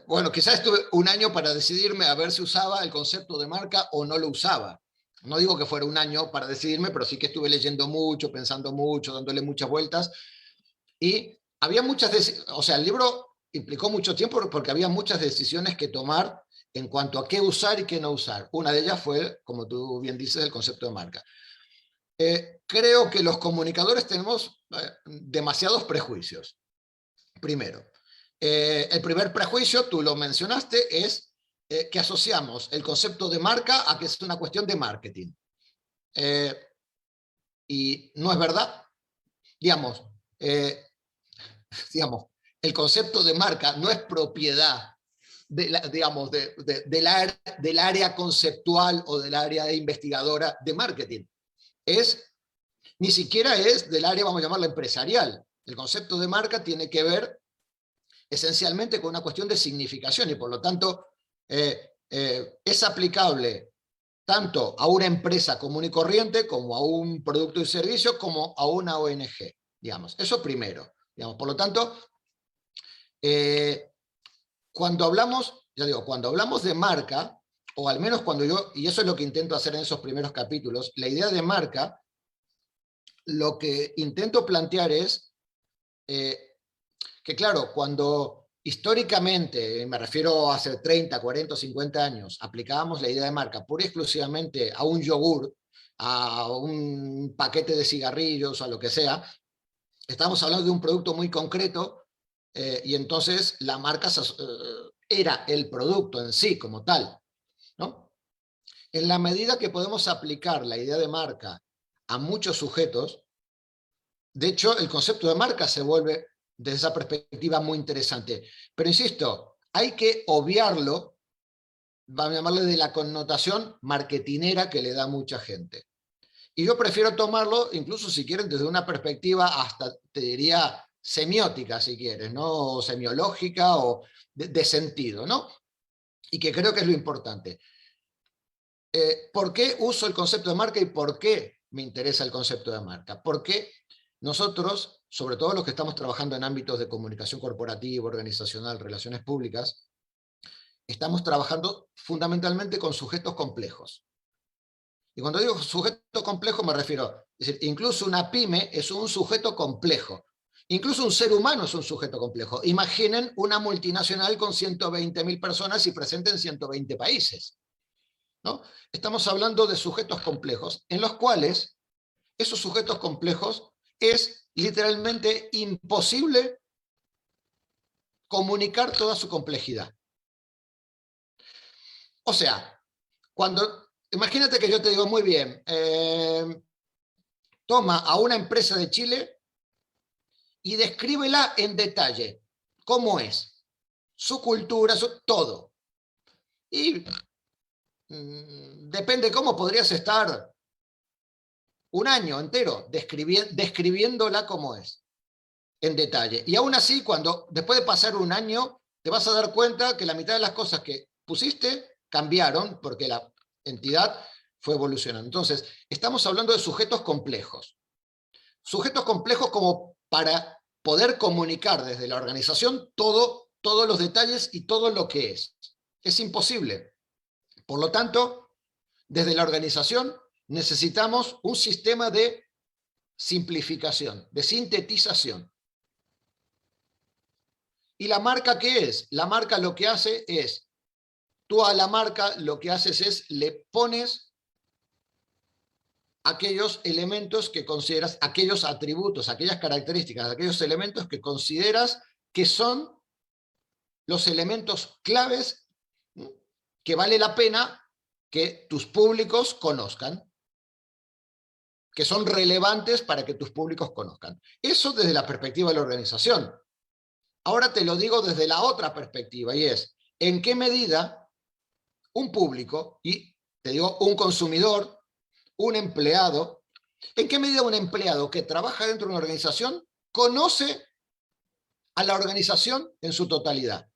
[SPEAKER 4] bueno, quizás estuve un año para decidirme a ver si usaba el concepto de marca o no lo usaba. No digo que fuera un año para decidirme, pero sí que estuve leyendo mucho, pensando mucho, dándole muchas vueltas. Y había o sea, el libro implicó mucho tiempo porque había muchas decisiones que tomar en cuanto a qué usar y qué no usar. Una de ellas fue, como tú bien dices, el concepto de marca. Creo que los comunicadores tenemos demasiados prejuicios. Primero, el primer prejuicio, tú lo mencionaste, es que asociamos el concepto de marca a que es una cuestión de marketing. Y no es verdad. Digamos, el concepto de marca no es propiedad digamos, del área conceptual o del área investigadora de marketing. Ni siquiera es del área, vamos a llamarla empresarial. El concepto de marca tiene que ver esencialmente con una cuestión de significación y por lo tanto es aplicable tanto a una empresa común y corriente como a un producto y servicio como a una ONG, digamos. Eso primero. Digamos. Por lo tanto, cuando hablamos de marca, o al menos cuando y eso es lo que intento hacer en esos primeros capítulos, la idea de marca, lo que intento plantear es que claro, cuando históricamente, me refiero a hace 30, 40 o 50 años, aplicábamos la idea de marca pura y exclusivamente a un yogur, a un paquete de cigarrillos, a lo que sea, estamos hablando de un producto muy concreto y entonces la marca era el producto en sí como tal, ¿no? En la medida que podemos aplicar la idea de marca a muchos sujetos, de hecho, el concepto de marca se vuelve desde esa perspectiva muy interesante. Pero insisto, hay que obviarlo, vamos a llamarle de la connotación marketinera que le da a mucha gente. Y yo prefiero tomarlo, incluso si quieren, desde una perspectiva hasta, te diría, semiótica, si quieres, ¿no? O semiológica o de sentido, ¿no? Y que creo que es lo importante. ¿Por qué uso el concepto de marca y por qué me interesa el concepto de marca? Porque nosotros, sobre todo los que estamos trabajando en ámbitos de comunicación corporativa, organizacional, relaciones públicas, estamos trabajando fundamentalmente con sujetos complejos. Y cuando digo sujeto complejo me refiero, es decir, incluso una pyme es un sujeto complejo. Incluso un ser humano es un sujeto complejo. Imaginen una multinacional con 120.000 personas y presente en 120 países, ¿no? Estamos hablando de sujetos complejos, en los cuales esos sujetos complejos es literalmente imposible comunicar toda su complejidad. O sea, imagínate que yo te digo, muy bien, toma a una empresa de Chile y descríbela en detalle. ¿Cómo es? Su cultura, todo. Y depende cómo podrías estar un año entero describiéndola como es, en detalle. Y aún así, después de pasar un año, te vas a dar cuenta que la mitad de las cosas que pusiste cambiaron porque la entidad fue evolucionando. Entonces, estamos hablando de sujetos complejos. Sujetos complejos como para poder comunicar desde la organización todos los detalles y todo lo que es. Es imposible. Por lo tanto, desde la organización necesitamos un sistema de simplificación, de sintetización. ¿Y la marca qué es? La marca lo que hace es, tú a la marca lo que haces es, le pones aquellos elementos que consideras, aquellos atributos, aquellas características, aquellos elementos que consideras que son los elementos claves que vale la pena que tus públicos conozcan. que son relevantes para que tus públicos conozcan. Eso desde la perspectiva de la organización. Ahora te lo digo desde la otra perspectiva, y es, ¿en qué medida un público, y te digo un consumidor, un empleado, en qué medida un empleado que trabaja dentro de una organización conoce a la organización en su totalidad?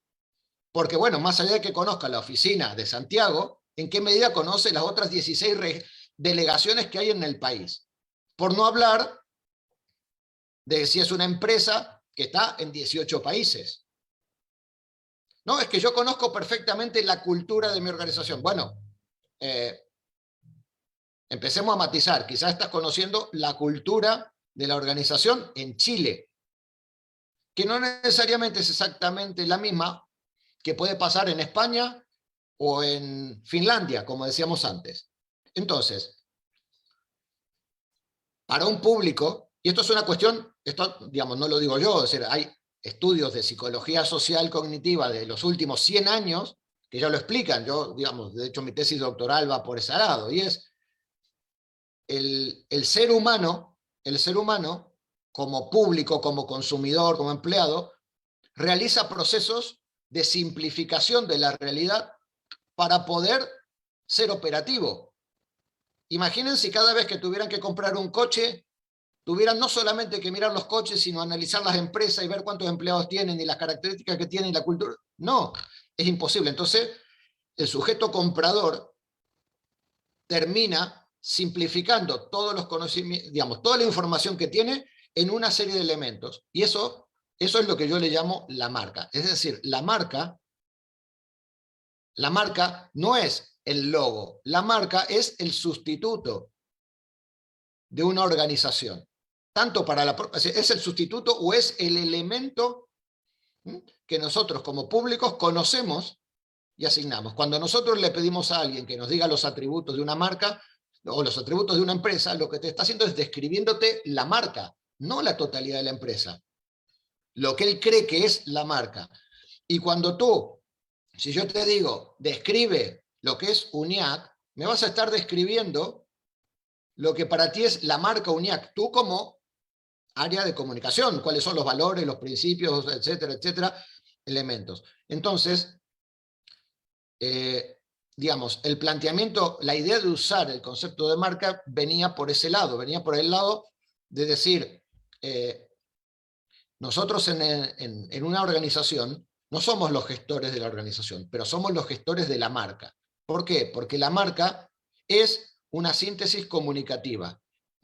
[SPEAKER 4] Porque bueno, más allá de que conozca la oficina de Santiago, ¿en qué medida conoce las otras 16 delegaciones que hay en el país? Por no hablar de si es una empresa que está en 18 países. No, es que yo conozco perfectamente la cultura de mi organización. Bueno, empecemos a matizar. Quizás estás conociendo la cultura de la organización en Chile, que no necesariamente es exactamente la misma que puede pasar en España o en Finlandia, como decíamos antes. Entonces, para un público, y esto es una cuestión, esto, digamos, no lo digo yo, es decir, hay estudios de psicología social cognitiva de los últimos 100 años que ya lo explican. Yo, digamos, de hecho mi tesis doctoral va por ese lado, y es el ser humano, como público, como consumidor, como empleado, realiza procesos de simplificación de la realidad para poder ser operativo. Imaginen si cada vez que tuvieran que comprar un coche, tuvieran no solamente que mirar los coches, sino analizar las empresas y ver cuántos empleados tienen y las características que tienen y la cultura. No, es imposible. Entonces, el sujeto comprador termina simplificando todos los conocimientos, digamos, toda la información que tiene en una serie de elementos. Y eso es lo que yo le llamo la marca. Es decir, la marca no es el logo, la marca es el sustituto de una organización. Tanto para es el sustituto o es el elemento que nosotros como públicos conocemos y asignamos. Cuando nosotros le pedimos a alguien que nos diga los atributos de una marca o los atributos de una empresa, lo que te está haciendo es describiéndote la marca, no la totalidad de la empresa. Lo que él cree que es la marca. Y cuando tú, si yo te digo, describe lo que es UNIAC, me vas a estar describiendo lo que para ti es la marca UNIAC, tú como área de comunicación, cuáles son los valores, los principios, etcétera, etcétera, elementos. Entonces, digamos, el planteamiento, la idea de usar el concepto de marca venía por ese lado, venía por el lado de decir, nosotros en una organización no somos los gestores de la organización, pero somos los gestores de la marca. ¿Por qué? Porque la marca es una síntesis comunicativa.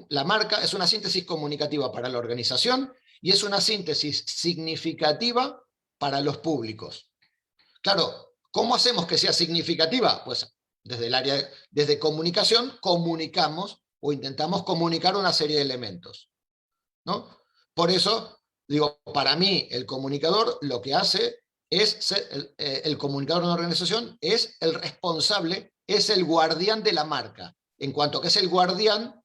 [SPEAKER 4] La marca es una síntesis comunicativa para la organización y es una síntesis significativa para los públicos. Claro, ¿cómo hacemos que sea significativa? Pues desde el área, desde comunicación, comunicamos o intentamos comunicar una serie de elementos, ¿no? Por eso, digo, para mí el comunicador lo que hace es ser, el comunicador de una organización es el responsable, es el guardián de la marca. En cuanto que es el guardián,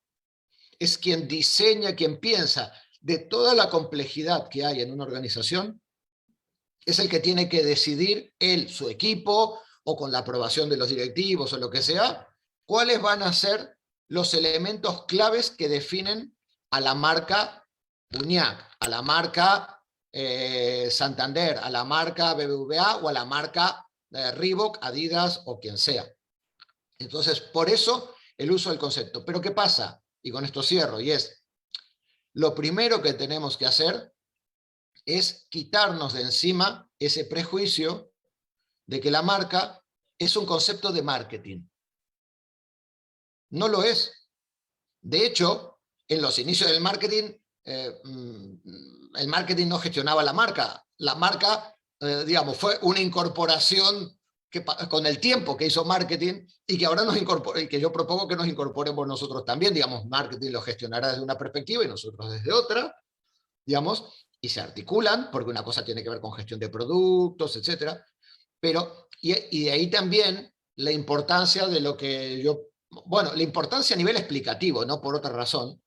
[SPEAKER 4] es quien diseña, quien piensa de toda la complejidad que hay en una organización, es el que tiene que decidir él, su equipo, o con la aprobación de los directivos o lo que sea, cuáles van a ser los elementos claves que definen a la marca UNIAC, a la marca Santander, a la marca BBVA o a la marca Reebok, Adidas o quien sea. Entonces, por eso el uso del concepto. Pero ¿qué pasa? Y con esto cierro, y es, lo primero que tenemos que hacer es quitarnos de encima ese prejuicio de que la marca es un concepto de marketing. No lo es. De hecho, en los inicios del marketing, el marketing no gestionaba la marca. La marca, digamos, fue una incorporación que, con el tiempo que hizo marketing y que ahora nos incorpora, y que yo propongo que nos incorporemos nosotros también. Digamos, marketing lo gestionará desde una perspectiva y nosotros desde otra, digamos, y se articulan, porque una cosa tiene que ver con gestión de productos, etcétera. Pero, y de ahí también la importancia de lo que yo, bueno, la importancia a nivel explicativo, no por otra razón,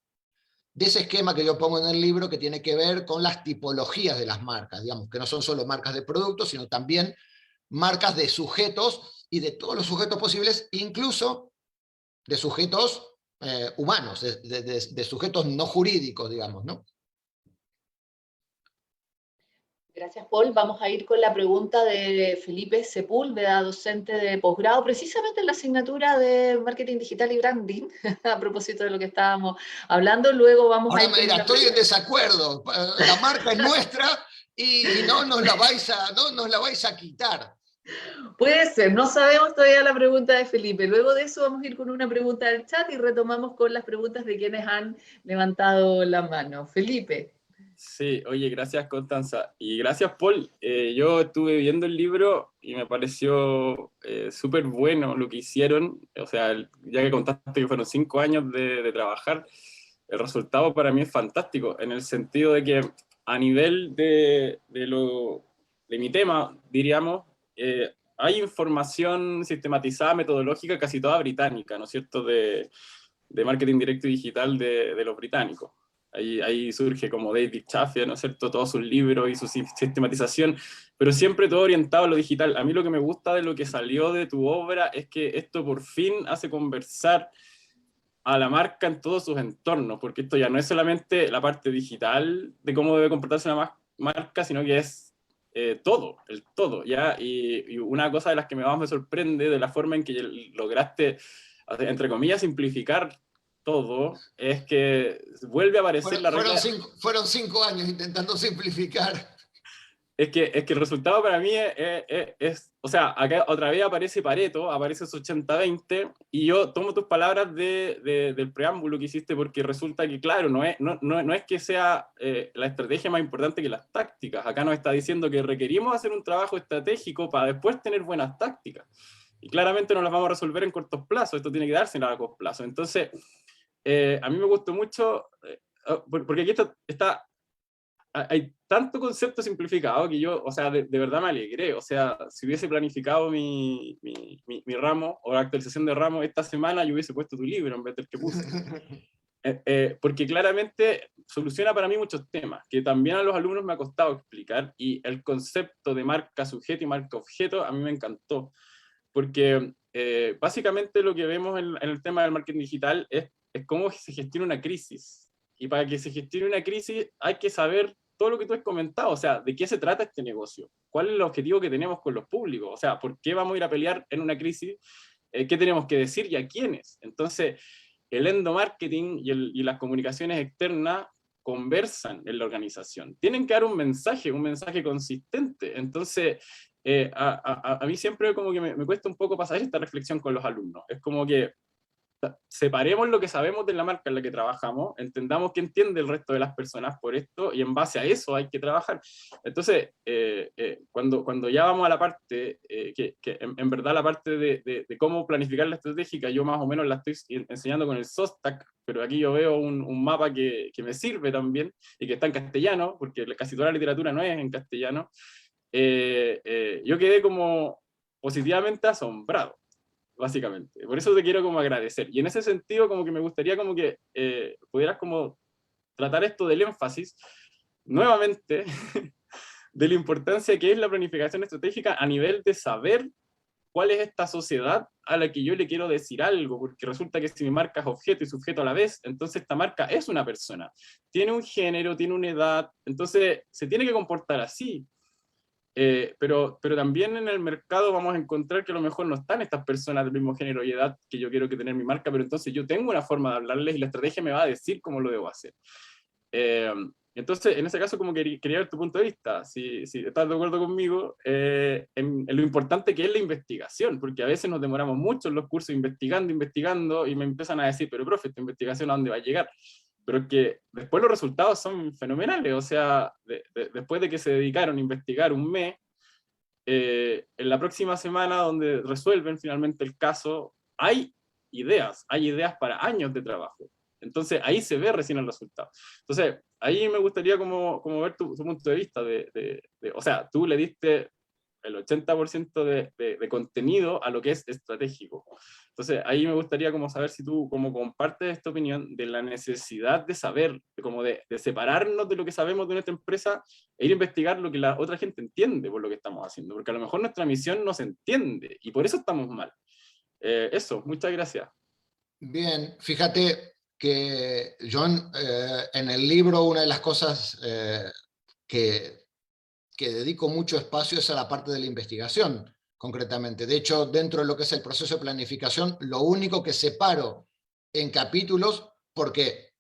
[SPEAKER 4] de ese esquema que yo pongo en el libro que tiene que ver con las tipologías de las marcas, digamos, que no son solo marcas de productos, sino también marcas de sujetos y de todos los sujetos posibles, incluso de sujetos humanos, de sujetos no jurídicos, digamos, ¿no?
[SPEAKER 3] Gracias, Paul. Vamos a ir con la pregunta de Felipe Sepúlveda, docente de posgrado, precisamente en la asignatura de Marketing Digital y Branding, a propósito de lo que estábamos hablando. Luego vamos
[SPEAKER 4] Ahora
[SPEAKER 3] a ir
[SPEAKER 4] me
[SPEAKER 3] con
[SPEAKER 4] dirá,
[SPEAKER 3] una
[SPEAKER 4] estoy en
[SPEAKER 3] pregunta.
[SPEAKER 4] desacuerdo, la marca es nuestra y no nos la vais a quitar.
[SPEAKER 3] Puede ser, no sabemos todavía la pregunta de Felipe. Luego de eso vamos a ir con una pregunta del chat y retomamos con las preguntas de quienes han levantado la mano. Felipe.
[SPEAKER 7] Sí, oye, gracias Constanza. Y gracias Paul. Yo estuve viendo el libro y me pareció súper bueno lo que hicieron. O sea, ya que contaste que fueron 5 años de trabajar, el resultado para mí es fantástico, en el sentido de que a nivel de mi tema, diríamos, hay información sistematizada, metodológica, casi toda británica, ¿no es cierto?, de marketing directo y digital de los británicos. Ahí surge como David Chaffee, ¿no es cierto?, todos sus libros y su sistematización, pero siempre todo orientado a lo digital. A mí lo que me gusta de lo que salió de tu obra es que esto por fin hace conversar a la marca en todos sus entornos, porque esto ya no es solamente la parte digital de cómo debe comportarse una marca, sino que es todo, el todo, ¿ya? Y una cosa de las que más me sorprende de la forma en que lograste, entre comillas, simplificar todo, es que vuelve a aparecer la regla.
[SPEAKER 4] Fueron 5 años intentando simplificar.
[SPEAKER 7] Es que el resultado para mí o sea, acá otra vez aparece Pareto, aparece ese 80-20, y yo tomo tus palabras del preámbulo que hiciste, porque resulta que, claro, no es que sea la estrategia más importante que las tácticas. Acá nos está diciendo que requerimos hacer un trabajo estratégico para después tener buenas tácticas. Y claramente no las vamos a resolver en cortos plazos, esto tiene que darse en largos plazos. Entonces, a mí me gustó mucho, porque aquí hay tanto concepto simplificado que yo, o sea, de verdad me alegré. O sea, si hubiese planificado mi ramo o la actualización de ramo esta semana, yo hubiese puesto tu libro en vez del que puse. Porque claramente soluciona para mí muchos temas, que también a los alumnos me ha costado explicar, y el concepto de marca sujeto y marca objeto a mí me encantó, porque básicamente lo que vemos en el tema del marketing digital es cómo se gestiona una crisis. Y para que se gestione una crisis hay que saber todo lo que tú has comentado, o sea, de qué se trata este negocio, cuál es el objetivo que tenemos con los públicos, o sea, por qué vamos a ir a pelear en una crisis, qué tenemos que decir y a quiénes. Entonces, el endomarketing y las comunicaciones externas conversan en la organización. Tienen que dar un mensaje consistente. Entonces, a mí siempre como que me cuesta un poco pasar esta reflexión con los alumnos. Es como que separemos lo que sabemos de la marca en la que trabajamos, entendamos qué entiende el resto de las personas por esto, y en base a eso hay que trabajar. Entonces, cuando ya vamos a la parte, que en verdad la parte de cómo planificar la estratégica, yo más o menos la estoy enseñando con el SOSTAC, pero aquí yo veo un mapa que me sirve también, y que está en castellano, porque casi toda la literatura no es en castellano. Yo quedé como positivamente asombrado, básicamente. Por eso te quiero como agradecer. Y en ese sentido, como que me gustaría como que pudieras como tratar esto del énfasis, nuevamente, de la importancia que es la planificación estratégica a nivel de saber cuál es esta sociedad a la que yo le quiero decir algo, porque resulta que si mi marca es objeto y sujeto a la vez, entonces esta marca es una persona. Tiene un género, tiene una edad, entonces se tiene que comportar así. Pero también en el mercado vamos a encontrar que a lo mejor no están estas personas del mismo género y edad que yo quiero que tener mi marca, pero entonces yo tengo una forma de hablarles y la estrategia me va a decir cómo lo debo hacer. Entonces, en ese caso, como quería ver tu punto de vista, si estás de acuerdo conmigo, en lo importante que es la investigación, porque a veces nos demoramos mucho en los cursos investigando, y me empiezan a decir, pero profe, esta investigación ¿a dónde va a llegar? Pero que después los resultados son fenomenales. O sea, después de que se dedicaron a investigar un mes, en la próxima semana donde resuelven finalmente el caso, hay ideas para años de trabajo. Entonces ahí se ve recién el resultado. Entonces ahí me gustaría como ver tu punto de vista, o sea, tú le diste el 80% de contenido a lo que es estratégico. Entonces, ahí me gustaría como saber si tú como compartes esta opinión de la necesidad de saber, como de separarnos de lo que sabemos de nuestra empresa e ir a investigar lo que la otra gente entiende por lo que estamos haciendo, porque a lo mejor nuestra misión no se entiende y por eso estamos mal. Eso, muchas gracias.
[SPEAKER 4] Bien, fíjate que yo en el libro una de las cosas que dedico mucho espacio es a la parte de la investigación, concretamente. De hecho, dentro de lo que es el proceso de planificación, lo único que separo en capítulos, porque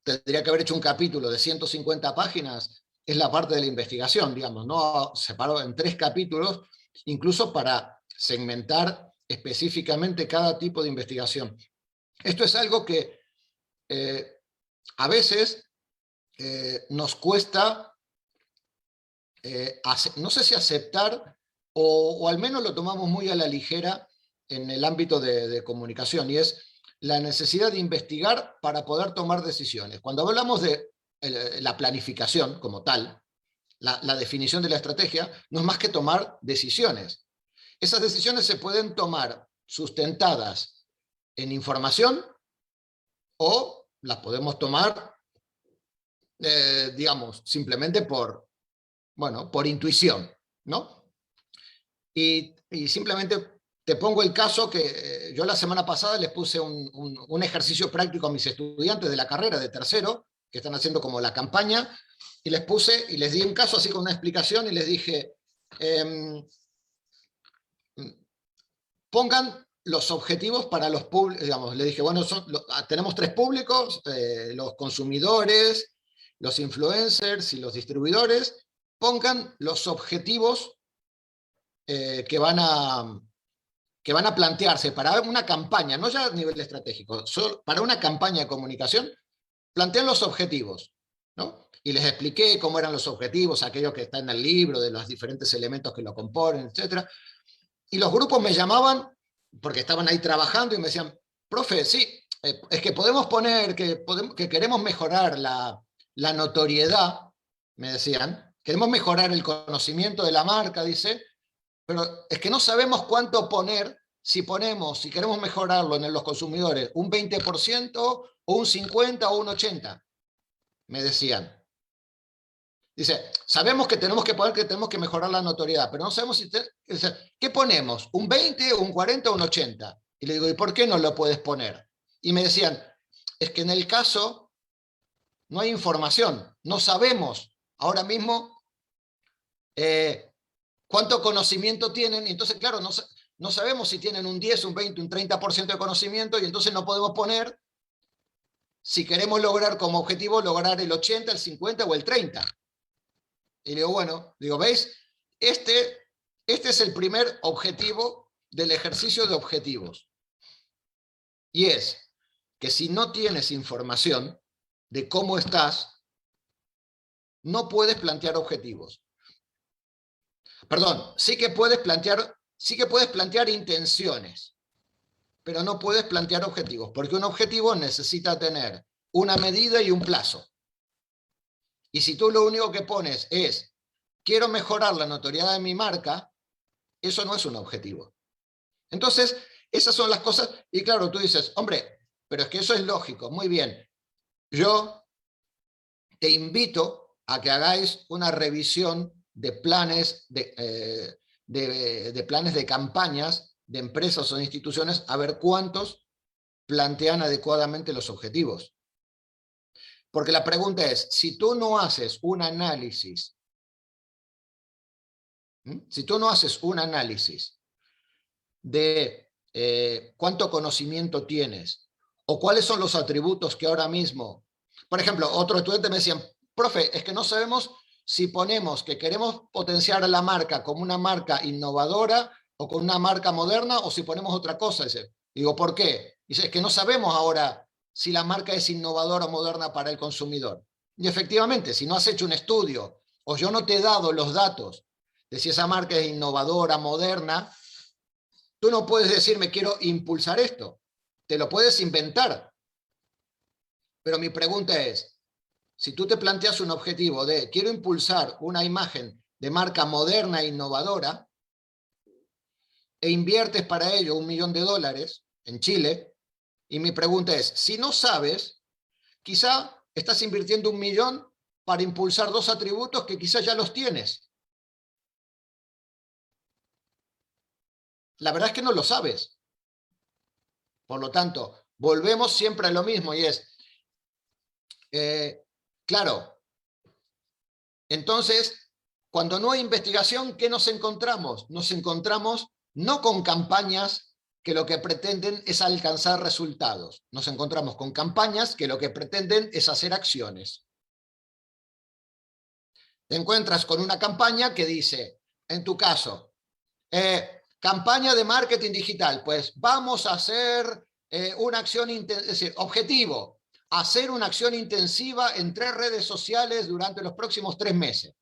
[SPEAKER 4] tendría que haber hecho un capítulo de 150 páginas, es la parte de la investigación, digamos, ¿no? Separo en 3 capítulos, incluso para segmentar específicamente cada tipo de investigación. Esto es algo que a veces nos cuesta, no sé si aceptar, o al menos lo tomamos muy a la ligera en el ámbito de comunicación, y es la necesidad de investigar para poder tomar decisiones. Cuando hablamos de la planificación como tal, la definición de la estrategia, no es más que tomar decisiones. Esas decisiones se pueden tomar sustentadas en información o las podemos tomar, digamos, simplemente por intuición, ¿no? Y simplemente te pongo el caso que yo la semana pasada les puse un ejercicio práctico a mis estudiantes de la carrera de tercero, que están haciendo como la campaña, y les puse, y les di un caso así con una explicación, y les dije, pongan los objetivos para los públicos, digamos, le dije, bueno, tenemos 3 públicos, los consumidores, los influencers y los distribuidores, pongan los objetivos que van a plantearse para una campaña, no ya a nivel estratégico, solo para una campaña de comunicación, plantean los objetivos, ¿no? Y les expliqué cómo eran los objetivos, aquellos que están en el libro, de los diferentes elementos que lo componen, etc. Y los grupos me llamaban, porque estaban ahí trabajando, y me decían, profe, sí, es que podemos poner que queremos mejorar la notoriedad, me decían, queremos mejorar el conocimiento de la marca, dice, pero es que no sabemos cuánto poner, si queremos mejorarlo en los consumidores, un 20%, o un 50%, o un 80%, me decían. Dice, sabemos que tenemos que poner que tenemos que mejorar la notoriedad, pero no sabemos ¿qué ponemos? ¿Un 20, un 40 o un 80? Y le digo, ¿y por qué no lo puedes poner? Y me decían, es que en el caso no hay información, no sabemos ahora mismo cuánto conocimiento tienen, y entonces, claro, no sabemos si tienen un 10, un 20, un 30% de conocimiento, y entonces no podemos poner, si queremos lograr como objetivo, lograr el 80, el 50 o el 30. Y le digo, bueno, ¿veis? Este es el primer objetivo del ejercicio de objetivos. Y es que si no tienes información de cómo estás, no puedes plantear objetivos. Perdón, sí que puedes plantear intenciones, pero no puedes plantear objetivos, porque un objetivo necesita tener una medida y un plazo. Y si tú lo único que pones es, quiero mejorar la notoriedad de mi marca, eso no es un objetivo. Entonces, esas son las cosas, y claro, tú dices, hombre, pero es que eso es lógico, muy bien. Yo te invito a que hagáis una revisión de planes de planes de campañas de empresas o instituciones, a ver cuántos plantean adecuadamente los objetivos. Porque la pregunta es, si tú no haces un análisis, de cuánto conocimiento tienes, o cuáles son los atributos que ahora mismo, por ejemplo, otro estudiante me decía, profe, es que no sabemos si ponemos que queremos potenciar la marca como una marca innovadora o con una marca moderna, o si ponemos otra cosa. Digo, ¿por qué? Dice, es que no sabemos ahora si la marca es innovadora o moderna para el consumidor. Y efectivamente, si no has hecho un estudio, o yo no te he dado los datos de si esa marca es innovadora, moderna, tú no puedes decirme quiero impulsar esto. Te lo puedes inventar. Pero mi pregunta es, si tú te planteas un objetivo de quiero impulsar una imagen de marca moderna e innovadora, e inviertes para ello $1 millón en Chile, y mi pregunta es, si no sabes, quizá estás invirtiendo $1 millón para impulsar 2 atributos que quizás ya los tienes. La verdad es que no lo sabes. Por lo tanto, volvemos siempre a lo mismo, y es, claro, entonces, cuando no hay investigación, ¿qué nos encontramos? Nos encontramos no con campañas que lo que pretenden es alcanzar resultados. Nos encontramos con campañas que lo que pretenden es hacer acciones. Te encuentras con una campaña que dice, en tu caso, campaña de marketing digital, pues vamos a hacer una acción, es decir, objetivo, hacer una acción intensiva en 3 redes sociales durante los próximos 3 meses.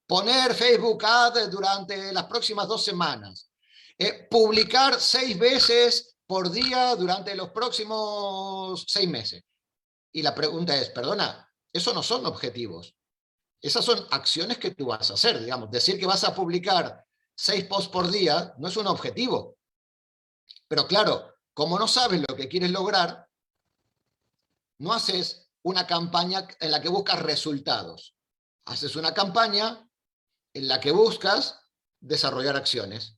[SPEAKER 4] Poner Facebook Ads durante las próximas 2 semanas. Publicar 6 veces por día durante los próximos 6 meses. Y la pregunta es, perdona, esos no son objetivos. Esas son acciones que tú vas a hacer, digamos. Decir que vas a publicar 6 posts por día no es un objetivo. Pero claro, como no sabes lo que quieres lograr, no haces una campaña en la que buscas resultados. Haces una campaña en la que buscas desarrollar acciones.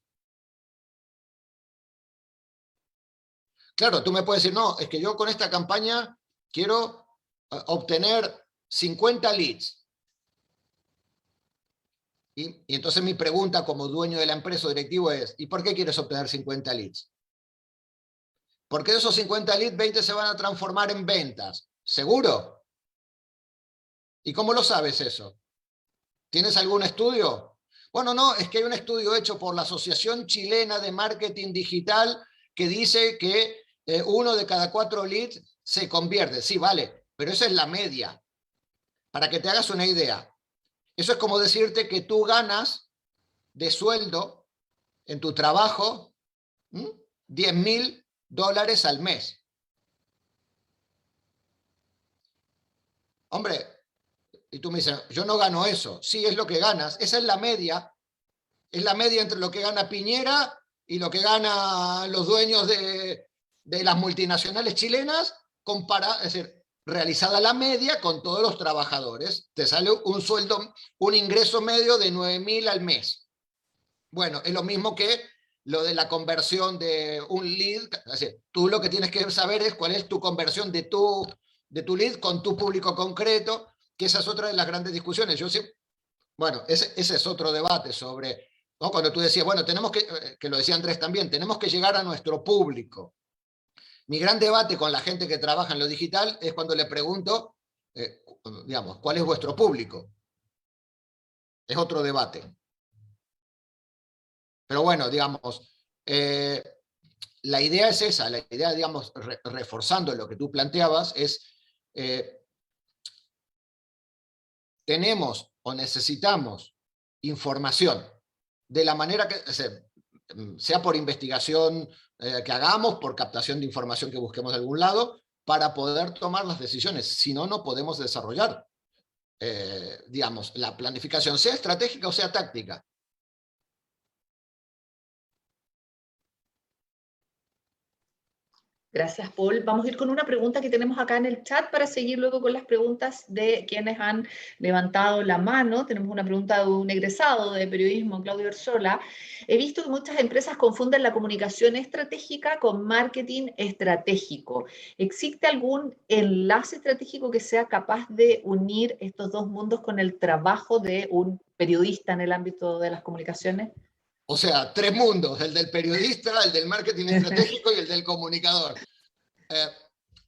[SPEAKER 4] Claro, tú me puedes decir, no, es que yo con esta campaña quiero obtener 50 leads. Y entonces mi pregunta como dueño de la empresa o directivo es, ¿y por qué quieres obtener 50 leads? Porque de esos 50 leads, 20 se van a transformar en ventas. ¿Seguro? ¿Y cómo lo sabes eso? ¿Tienes algún estudio? Bueno, no, es que hay un estudio hecho por la Asociación Chilena de Marketing Digital que dice que 1 de cada 4 leads se convierte. Sí, vale, pero esa es la media. Para que te hagas una idea. Eso es como decirte que tú ganas de sueldo en tu trabajo $10.000 al mes. Hombre, y tú me dices, yo no gano eso. Sí, es lo que ganas. Esa es la media. Es la media entre lo que gana Piñera y lo que ganan los dueños de las multinacionales chilenas, es decir, realizada la media con todos los trabajadores. Te sale un sueldo, un ingreso medio de 9.000 al mes. Bueno, es lo mismo que lo de la conversión de un lead. Es decir, tú lo que tienes que saber es cuál es tu conversión de tu lead con tu público concreto, que esa es otra de las grandes discusiones. Yo sé, bueno, ese es otro debate sobre, ¿no? Cuando tú decías, bueno, tenemos que lo decía Andrés también, tenemos que llegar a nuestro público. Mi gran debate con la gente que trabaja en lo digital es cuando le pregunto, digamos, ¿cuál es vuestro público? Es otro debate. Pero bueno, digamos, la idea es esa, la idea, digamos, reforzando lo que tú planteabas, es tenemos o necesitamos información de la manera que, sea por investigación que hagamos, por captación de información que busquemos de algún lado, para poder tomar las decisiones. Si no, no podemos desarrollar, digamos, la planificación, sea estratégica o sea táctica.
[SPEAKER 3] Gracias, Paul. Vamos a ir con una pregunta que tenemos acá en el chat para seguir luego con las preguntas de quienes han levantado la mano. Tenemos una pregunta de un egresado de periodismo, Claudio Orsola. He visto que muchas empresas confunden la comunicación estratégica con marketing estratégico. ¿Existe algún enlace estratégico que sea capaz de unir estos dos mundos con el trabajo de un periodista en el ámbito de las comunicaciones?
[SPEAKER 4] O sea, 3 mundos, el del periodista, el del marketing estratégico y el del comunicador.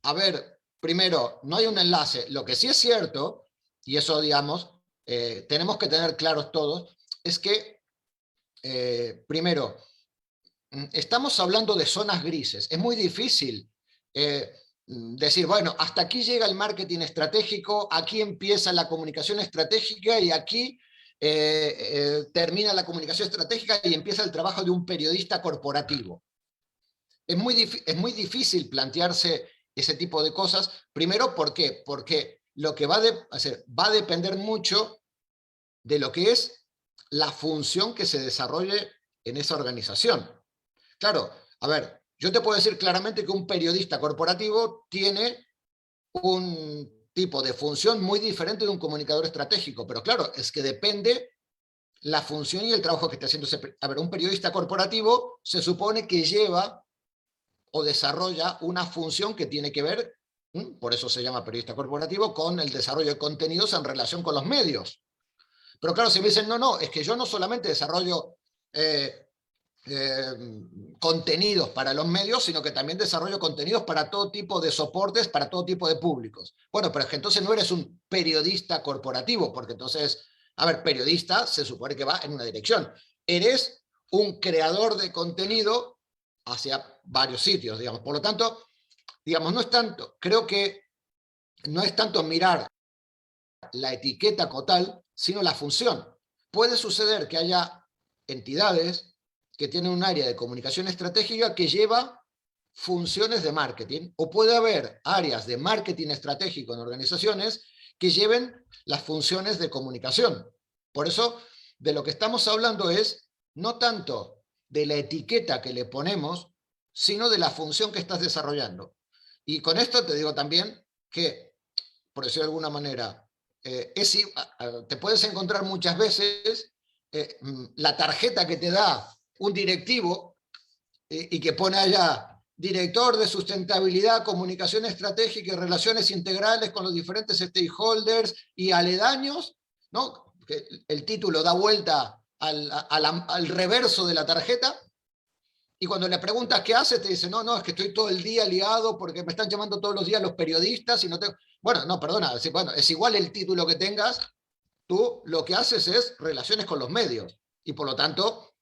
[SPEAKER 4] A ver, primero, no hay un enlace. Lo que sí es cierto, y eso, digamos, tenemos que tener claros todos, es que, primero, estamos hablando de zonas grises. Es muy difícil decir, bueno, hasta aquí llega el marketing estratégico, aquí empieza la comunicación estratégica y aquí termina la comunicación estratégica y empieza el trabajo de un periodista corporativo. Es muy difícil plantearse ese tipo de cosas. Primero, ¿por qué? Porque lo que va a depender mucho de lo que es la función que se desarrolle en esa organización. Claro, a ver, yo te puedo decir claramente que un periodista corporativo tiene un tipo de función muy diferente de un comunicador estratégico, pero claro, es que depende la función y el trabajo que está haciendo ese. A ver, un periodista corporativo se supone que lleva o desarrolla una función que tiene que ver, por eso se llama periodista corporativo, con el desarrollo de contenidos en relación con los medios. Pero claro, si me dicen, no, es que yo no solamente desarrollo contenidos para los medios, sino que también desarrollo contenidos para todo tipo de soportes, para todo tipo de públicos. Bueno, pero es que entonces no eres un periodista corporativo, porque entonces, a ver, periodista se supone que va en una dirección. Eres un creador de contenido hacia varios sitios, digamos. Por lo tanto, digamos, no es tanto, creo que no es tanto mirar la etiqueta como tal, sino la función. Puede suceder que haya entidades que tienen un área de comunicación estratégica que lleva funciones de marketing, o puede haber áreas de marketing estratégico en organizaciones que lleven las funciones de comunicación. Por eso, de lo que estamos hablando es no tanto de la etiqueta que le ponemos, sino de la función que estás desarrollando. Y con esto te digo también que, por decirlo de alguna manera, te puedes encontrar muchas veces la tarjeta que te da un directivo y que pone allá director de sustentabilidad, comunicación estratégica y relaciones integrales con los diferentes stakeholders y aledaños, ¿no? Que el título da vuelta al reverso de la tarjeta, y cuando le preguntas qué hace, te dice, no, es que estoy todo el día liado porque me están llamando todos los días los periodistas y no tengo... Bueno, no, perdona, es igual el título que tengas, tú lo que haces es relaciones con los medios, y por lo tanto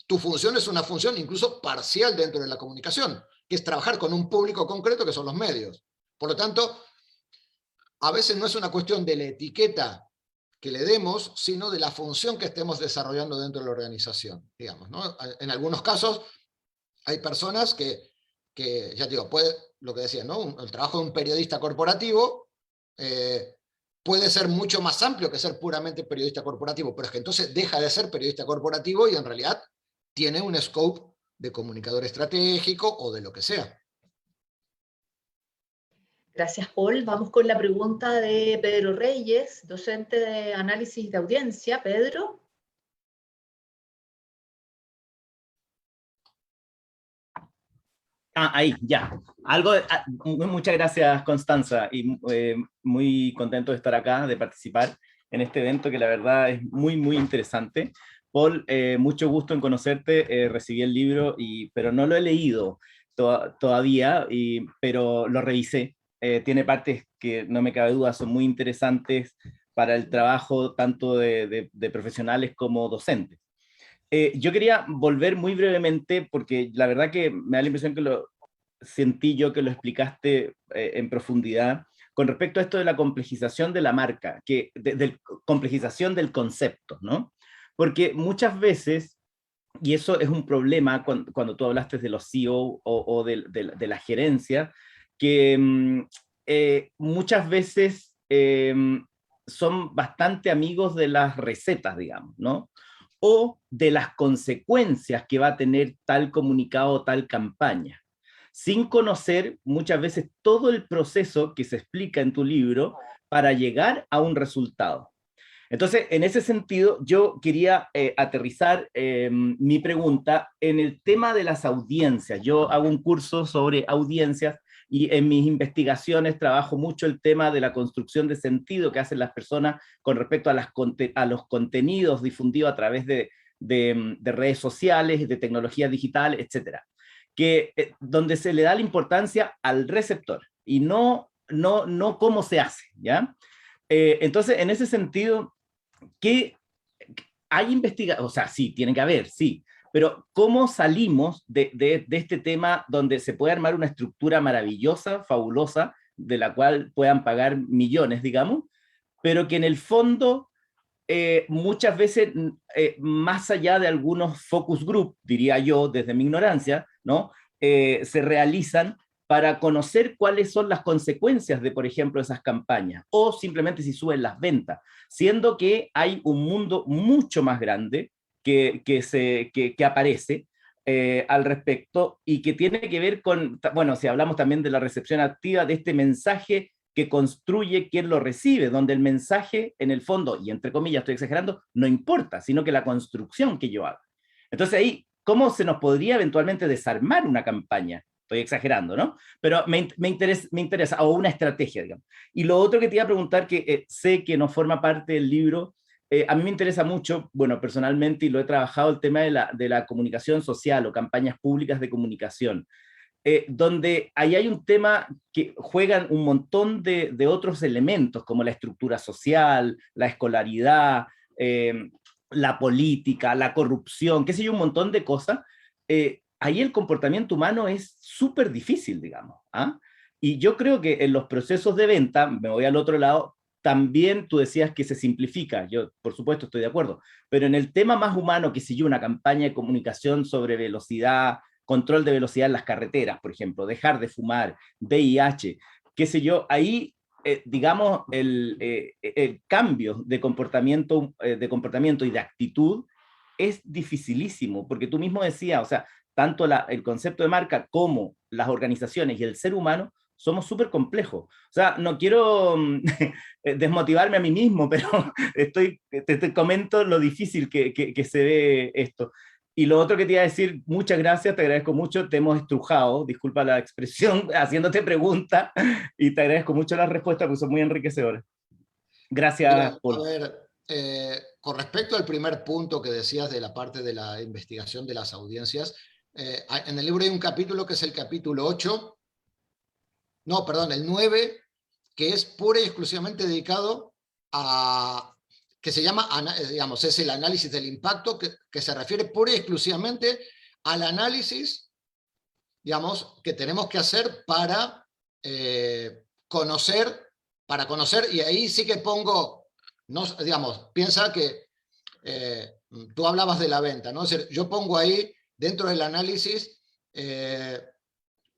[SPEAKER 4] tu función es una función incluso parcial dentro de la comunicación, que es trabajar con un público concreto que son los medios. Por lo tanto, a veces no es una cuestión de la etiqueta que le demos, sino de la función que estemos desarrollando dentro de la organización, digamos, ¿no? En algunos casos hay personas que ya digo, lo que decía, ¿no? El trabajo de un periodista corporativo puede ser mucho más amplio que ser puramente periodista corporativo, pero es que entonces deja de ser periodista corporativo y en realidad tiene un scope de comunicador estratégico o de lo que sea.
[SPEAKER 3] Gracias, Paul. Vamos con la pregunta de Pedro Reyes, docente de análisis de audiencia. Pedro.
[SPEAKER 8] Ahí, ya. Muchas gracias, Constanza, y muy contento de estar acá, de participar en este evento que la verdad es muy, muy interesante. Paul, mucho gusto en conocerte, recibí el libro, pero no lo he leído todavía, pero lo revisé. Tiene partes que no me cabe duda, son muy interesantes para el trabajo tanto de profesionales como docentes. Yo quería volver muy brevemente, porque la verdad que me da la impresión que sentí yo que lo explicaste en profundidad, con respecto a esto de la complejización de la marca, complejización del concepto, ¿no? Porque muchas veces, y eso es un problema cuando tú hablaste de los CEO o de la gerencia, que muchas veces son bastante amigos de las recetas, digamos, ¿no? O de las consecuencias que va a tener tal comunicado o tal campaña, sin conocer muchas veces todo el proceso que se explica en tu libro para llegar a un resultado. Entonces, en ese sentido, yo quería aterrizar mi pregunta en el tema de las audiencias. Yo hago un curso sobre audiencias y en mis investigaciones trabajo mucho el tema de la construcción de sentido que hacen las personas con respecto a los contenidos difundidos a través de redes sociales, de tecnologías digitales, etcétera. Donde se le da la importancia al receptor y no cómo se hace, ¿ya? Entonces, en ese sentido, ¿qué hay investigación? O sea, sí, tiene que haber, sí, pero ¿cómo salimos de este tema donde se puede armar una estructura maravillosa, fabulosa, de la cual puedan pagar millones, digamos, pero que en el fondo muchas veces, más allá de algunos focus group, diría yo, desde mi ignorancia, ¿no? Se realizan para conocer cuáles son las consecuencias de, por ejemplo, esas campañas, o simplemente si suben las ventas, siendo que hay un mundo mucho más grande que aparece al respecto, y que tiene que ver con, bueno, si hablamos también de la recepción activa, de este mensaje que construye quien lo recibe, donde el mensaje, en el fondo, y entre comillas estoy exagerando, no importa, sino que la construcción que yo haga. Entonces ahí, cómo se nos podría eventualmente desarmar una campaña. Estoy exagerando, ¿no? Pero me interesa, o una estrategia, digamos. Y lo otro que te iba a preguntar, que sé que no forma parte del libro, a mí me interesa mucho, bueno, personalmente, y lo he trabajado, el tema de la comunicación social o campañas públicas de comunicación, donde ahí hay un tema que juegan un montón de otros elementos, como la estructura social, la escolaridad, la política, la corrupción, qué sé yo, un montón de cosas. Ahí el comportamiento humano es súper difícil, digamos. ¿Ah? Y yo creo que en los procesos de venta, me voy al otro lado, también tú decías que se simplifica, yo por supuesto estoy de acuerdo, pero en el tema más humano, que sé yo, una campaña de comunicación sobre velocidad, control de velocidad en las carreteras, por ejemplo, dejar de fumar, VIH, qué sé yo, ahí, digamos, el cambio de comportamiento y de actitud es dificilísimo, porque tú mismo decías, o sea, tanto el concepto de marca como las organizaciones y el ser humano somos súper complejos. O sea, no quiero desmotivarme a mí mismo, pero te comento lo difícil que se ve esto. Y lo otro que te iba a decir, muchas gracias, te agradezco mucho, te hemos estrujado, disculpa la expresión, haciéndote preguntas, y te agradezco mucho las respuestas, porque son muy enriquecedoras. Gracias,
[SPEAKER 4] Mira,
[SPEAKER 8] Paul.
[SPEAKER 4] a ver, con respecto al primer punto que decías de la parte de la investigación de las audiencias, en el libro hay un capítulo que es el capítulo 8, no, perdón, el 9, que es pura y exclusivamente dedicado a, que se llama, digamos, es el análisis del impacto, que se refiere pura y exclusivamente al análisis, digamos, que tenemos que hacer para conocer, y ahí sí que pongo, no, digamos, piensa que tú hablabas de la venta, ¿no? Es decir, yo pongo ahí, dentro del análisis,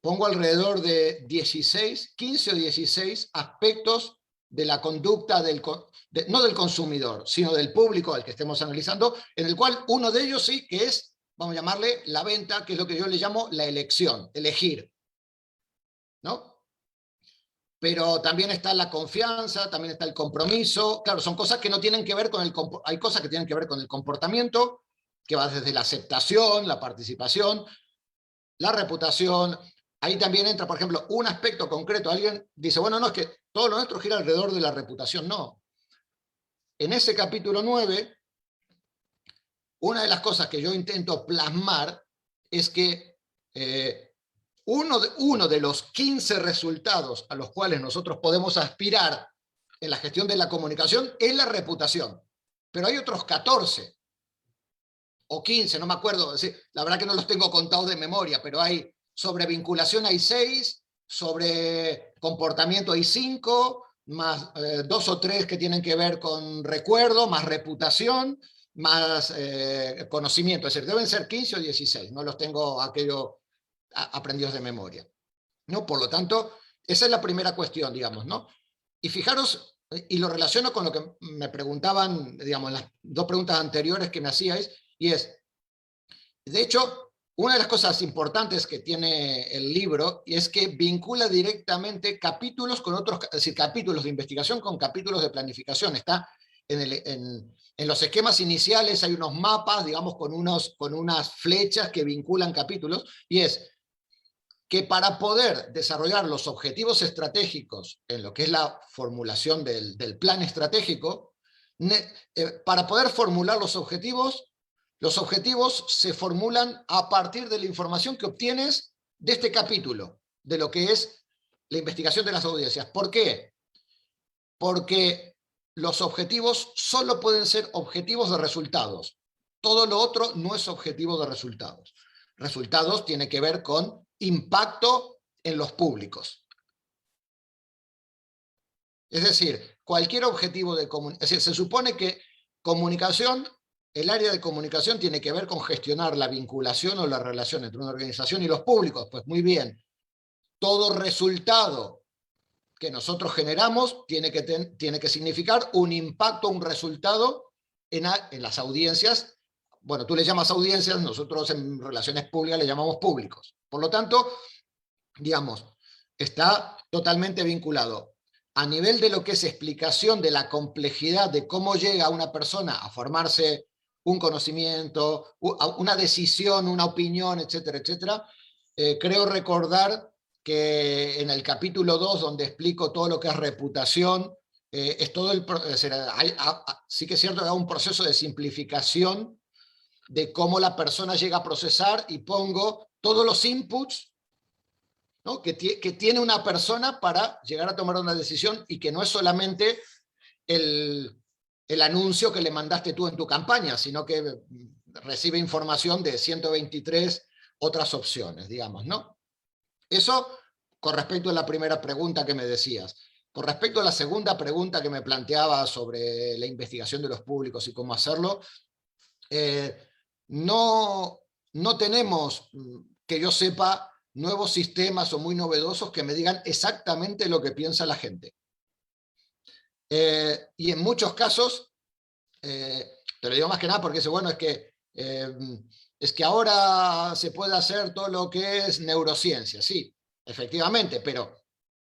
[SPEAKER 4] pongo alrededor de 15 o 16 aspectos de la conducta no del consumidor, sino del público al que estemos analizando, en el cual uno de ellos sí que es, vamos a llamarle la venta, que es lo que yo le llamo la elección, elegir, ¿no? Pero también está la confianza, también está el compromiso, claro, son cosas que no tienen que ver hay cosas que tienen que ver con el comportamiento, que va desde la aceptación, la participación, la reputación. Ahí también entra, por ejemplo, un aspecto concreto. Alguien dice, bueno, no, es que todo lo nuestro gira alrededor de la reputación. No. En ese capítulo 9, una de las cosas que yo intento plasmar es que uno de los 15 resultados a los cuales nosotros podemos aspirar en la gestión de la comunicación es la reputación. Pero hay otros 14 o 15, no me acuerdo. Es decir, la verdad que no los tengo contados de memoria, pero hay sobre vinculación hay 6, sobre comportamiento hay 5, más 2 o 3 que tienen que ver con recuerdo, más reputación, más conocimiento. Es decir, deben ser 15 o 16, no los tengo aquello aprendidos de memoria, ¿no? Por lo tanto, esa es la primera cuestión, digamos, ¿no? Y fijaros, y lo relaciono con lo que me preguntaban, digamos, las dos preguntas anteriores que me hacíais, y es, de hecho, una de las cosas importantes que tiene el libro es que vincula directamente capítulos con otros, es decir, capítulos de investigación con capítulos de planificación. Está en los esquemas iniciales, hay unos mapas, digamos, con unas flechas que vinculan capítulos, y es que para poder desarrollar los objetivos estratégicos en lo que es la formulación del plan estratégico, para poder formular los objetivos se formulan a partir de la información que obtienes de este capítulo, de lo que es la investigación de las audiencias. ¿Por qué? Porque los objetivos solo pueden ser objetivos de resultados. Todo lo otro no es objetivo de resultados. Resultados tiene que ver con impacto en los públicos. Es decir, cualquier objetivo de comunicación, es decir, se supone que comunicación, el área de comunicación tiene que ver con gestionar la vinculación o la relación entre una organización y los públicos. Pues muy bien, todo resultado que nosotros generamos tiene que significar un impacto, un resultado en las audiencias. Bueno, tú le llamas audiencias, nosotros en relaciones públicas le llamamos públicos. Por lo tanto, digamos, está totalmente vinculado a nivel de lo que es explicación de la complejidad de cómo llega una persona a formarse un conocimiento, una decisión, una opinión, etcétera, etcétera. Creo recordar que en el capítulo 2, donde explico todo lo que es reputación, es todo sí que es cierto que hay un proceso de simplificación de cómo la persona llega a procesar, y pongo todos los inputs, ¿no?, que tiene una persona para llegar a tomar una decisión, y que no es solamente el anuncio que le mandaste tú en tu campaña, sino que recibe información de 123 otras opciones, digamos, ¿no? Eso con respecto a la primera pregunta que me decías. Con respecto a la segunda pregunta que me planteaba sobre la investigación de los públicos y cómo hacerlo, no tenemos, que yo sepa, nuevos sistemas o muy novedosos que me digan exactamente lo que piensa la gente. Y en muchos casos, te lo digo más que nada porque bueno, es que ahora se puede hacer todo lo que es neurociencia, sí, efectivamente, pero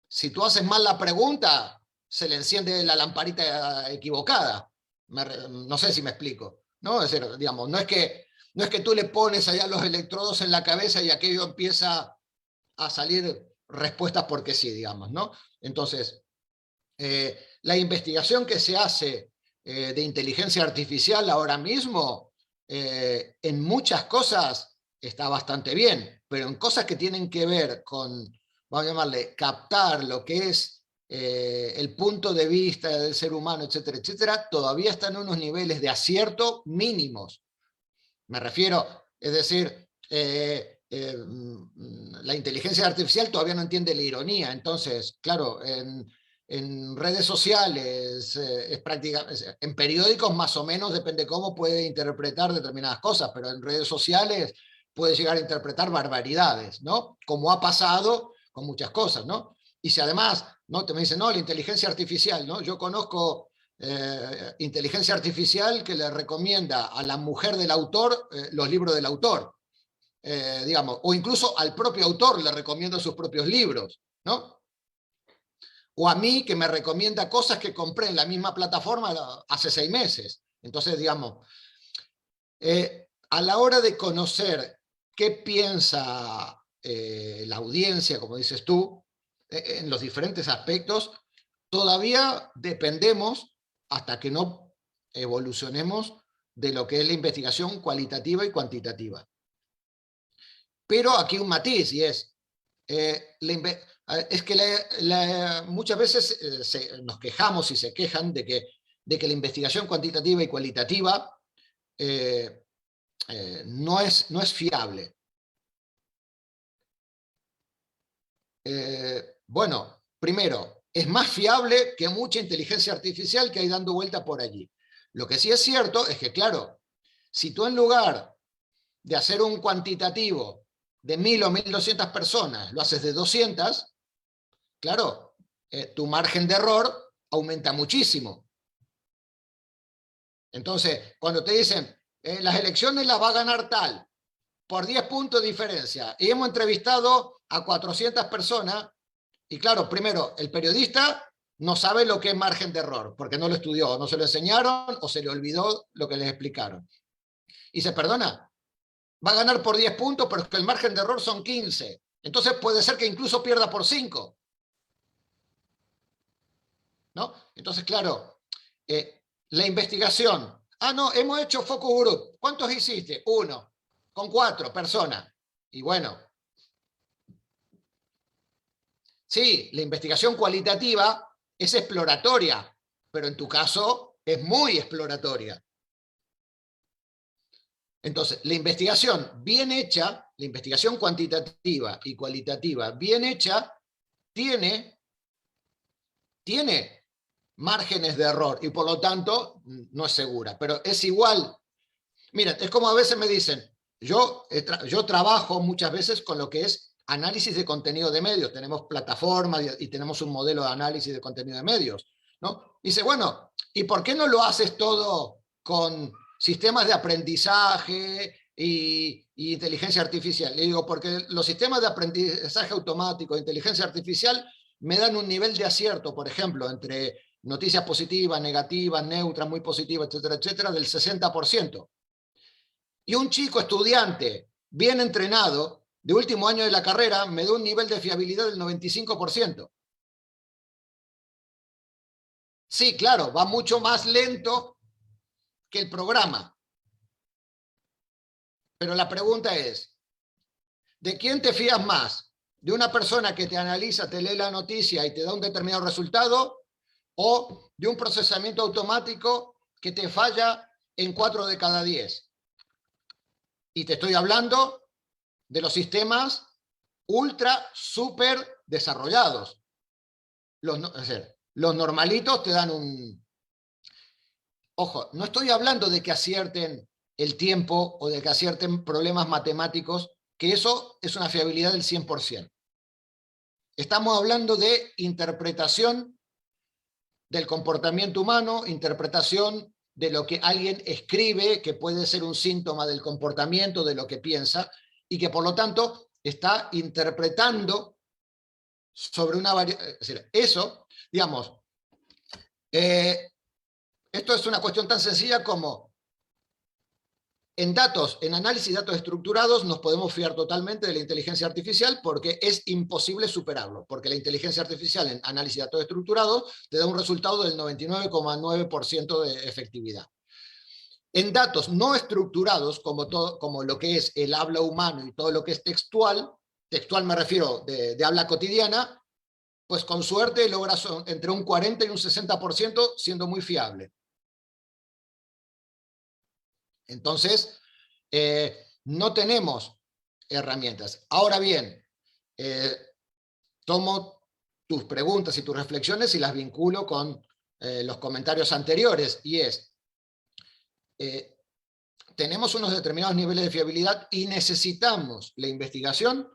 [SPEAKER 4] si tú haces mal la pregunta, se le enciende la lamparita equivocada. No sé si me explico, ¿no? Es decir, digamos, no es que tú le pones allá los electrodos en la cabeza y aquello empieza a salir respuestas porque sí, digamos, ¿no? Entonces, la investigación que se hace de inteligencia artificial ahora mismo, en muchas cosas está bastante bien, pero en cosas que tienen que ver con, vamos a llamarle, captar lo que es el punto de vista del ser humano, etcétera, etcétera, todavía están en unos niveles de acierto mínimos. Me refiero, es decir, la inteligencia artificial todavía no entiende la ironía. Entonces, claro, en redes sociales, en periódicos más o menos, depende cómo puede interpretar determinadas cosas, pero en redes sociales puede llegar a interpretar barbaridades, ¿no? Como ha pasado con muchas cosas, ¿no? Y si además, ¿no?, te me dicen, no, la inteligencia artificial, ¿no? Yo conozco inteligencia artificial que le recomienda a la mujer del autor los libros del autor, digamos, o incluso al propio autor le recomienda sus propios libros, ¿no? O a mí, que me recomienda cosas que compré en la misma plataforma hace 6 meses. Entonces, digamos, a la hora de conocer qué piensa la audiencia, como dices tú, en los diferentes aspectos, todavía dependemos, hasta que no evolucionemos, de lo que es la investigación cualitativa y cuantitativa. Pero aquí un matiz, y es que muchas veces nos quejamos y se quejan de que la investigación cuantitativa y cualitativa no es fiable. Bueno, primero, es más fiable que mucha inteligencia artificial que hay dando vuelta por allí. Lo que sí es cierto es que, claro, si tú en lugar de hacer un cuantitativo de 1000 o 1200 personas, lo haces de 200, claro, tu margen de error aumenta muchísimo. Entonces, cuando te dicen, las elecciones las va a ganar tal, por 10 puntos de diferencia, y hemos entrevistado a 400 personas, y claro, primero, el periodista no sabe lo que es margen de error, porque no lo estudió, no se lo enseñaron, o se le olvidó lo que les explicaron. Y se perdona, va a ganar por 10 puntos, pero es que el margen de error son 15. Entonces puede ser que incluso pierda por 5. ¿No? Entonces, claro, la investigación. Ah, no, hemos hecho focus group. ¿Cuántos hiciste? 1, con 4 personas. Y bueno, sí, la investigación cualitativa es exploratoria, pero en tu caso es muy exploratoria. Entonces, la investigación bien hecha, la investigación cuantitativa y cualitativa bien hecha, tiene márgenes de error y por lo tanto no es segura, pero es igual. Mira, es como a veces me dicen, yo trabajo muchas veces con lo que es análisis de contenido de medios, tenemos plataformas y tenemos un modelo de análisis de contenido de medios, ¿no? Dice, bueno, ¿y por qué no lo haces todo con sistemas de aprendizaje y inteligencia artificial? Le digo, porque los sistemas de aprendizaje automático e inteligencia artificial me dan un nivel de acierto, por ejemplo, entre noticias positivas, negativas, neutras, muy positivas, etcétera, etcétera, del 60%. Y un chico estudiante bien entrenado, de último año de la carrera, me da un nivel de fiabilidad del 95%. Sí, claro, va mucho más lento que el programa. Pero la pregunta es, ¿de quién te fías más? ¿De una persona que te analiza, te lee la noticia y te da un determinado resultado? ¿O de un procesamiento automático que te falla en 4 de cada 10? Y te estoy hablando de los sistemas ultra, súper desarrollados. Los normalitos te dan un... Ojo, no estoy hablando de que acierten el tiempo o de que acierten problemas matemáticos, que eso es una fiabilidad del 100%. Estamos hablando de interpretación del comportamiento humano, interpretación de lo que alguien escribe, que puede ser un síntoma del comportamiento, de lo que piensa, y que por lo tanto está interpretando sobre una variable. Es decir, eso, digamos, esto es una cuestión tan sencilla como en datos, en análisis de datos estructurados, nos podemos fiar totalmente de la inteligencia artificial porque es imposible superarlo, porque la inteligencia artificial en análisis de datos estructurados te da un resultado del 99,9% de efectividad. En datos no estructurados, como lo que es el habla humano y todo lo que es textual me refiero de habla cotidiana, pues con suerte logras entre un 40 y un 60% siendo muy fiable. Entonces, no tenemos herramientas. Ahora bien, tomo tus preguntas y tus reflexiones y las vinculo con los comentarios anteriores, y es, tenemos unos determinados niveles de fiabilidad y necesitamos la investigación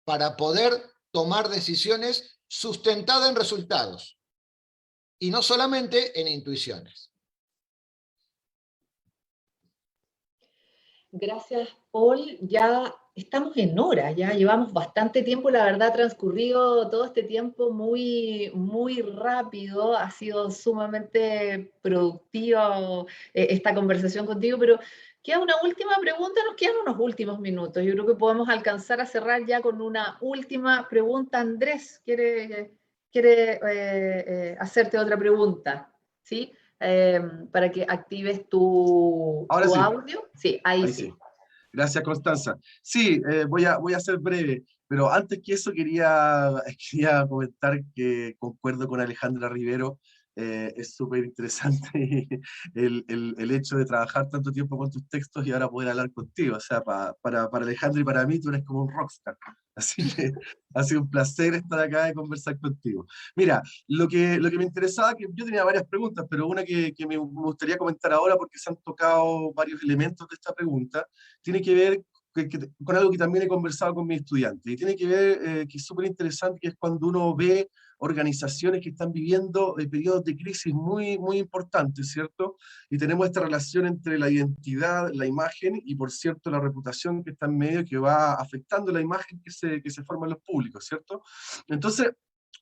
[SPEAKER 4] para poder tomar decisiones sustentadas en resultados, y no solamente en intuiciones.
[SPEAKER 3] Gracias, Paul. Ya estamos en hora, ya llevamos bastante tiempo, la verdad ha transcurrido todo este tiempo muy, muy rápido, ha sido sumamente productiva esta conversación contigo, pero queda una última pregunta, nos quedan unos últimos minutos, yo creo que podemos alcanzar a cerrar ya con una última pregunta. Andrés, ¿quiere hacerte otra pregunta? ¿Sí? Para que actives tu
[SPEAKER 5] Ahora sí.
[SPEAKER 3] audio. Sí, ahí sí.
[SPEAKER 5] Gracias, Constanza. Sí, voy a ser breve, pero antes que eso quería comentar que concuerdo con Alejandra Rivero. Es súper interesante el hecho de trabajar tanto tiempo con tus textos y ahora poder hablar contigo. O sea, para Alejandra y para mí tú eres como un rockstar. Así que ha sido un placer estar acá y conversar contigo. Mira, lo que me interesaba, que yo tenía varias preguntas, pero una que me gustaría comentar ahora, porque se han tocado varios elementos de esta pregunta, tiene que ver con algo que también he conversado con mis estudiantes, y tiene que ver, que es súper interesante, que es cuando uno ve organizaciones que están viviendo periodos de crisis muy, muy importantes, ¿cierto? Y tenemos esta relación entre la identidad, la imagen y, por cierto, la reputación que está en medio, que va afectando la imagen que se forma en los públicos, ¿cierto? Entonces,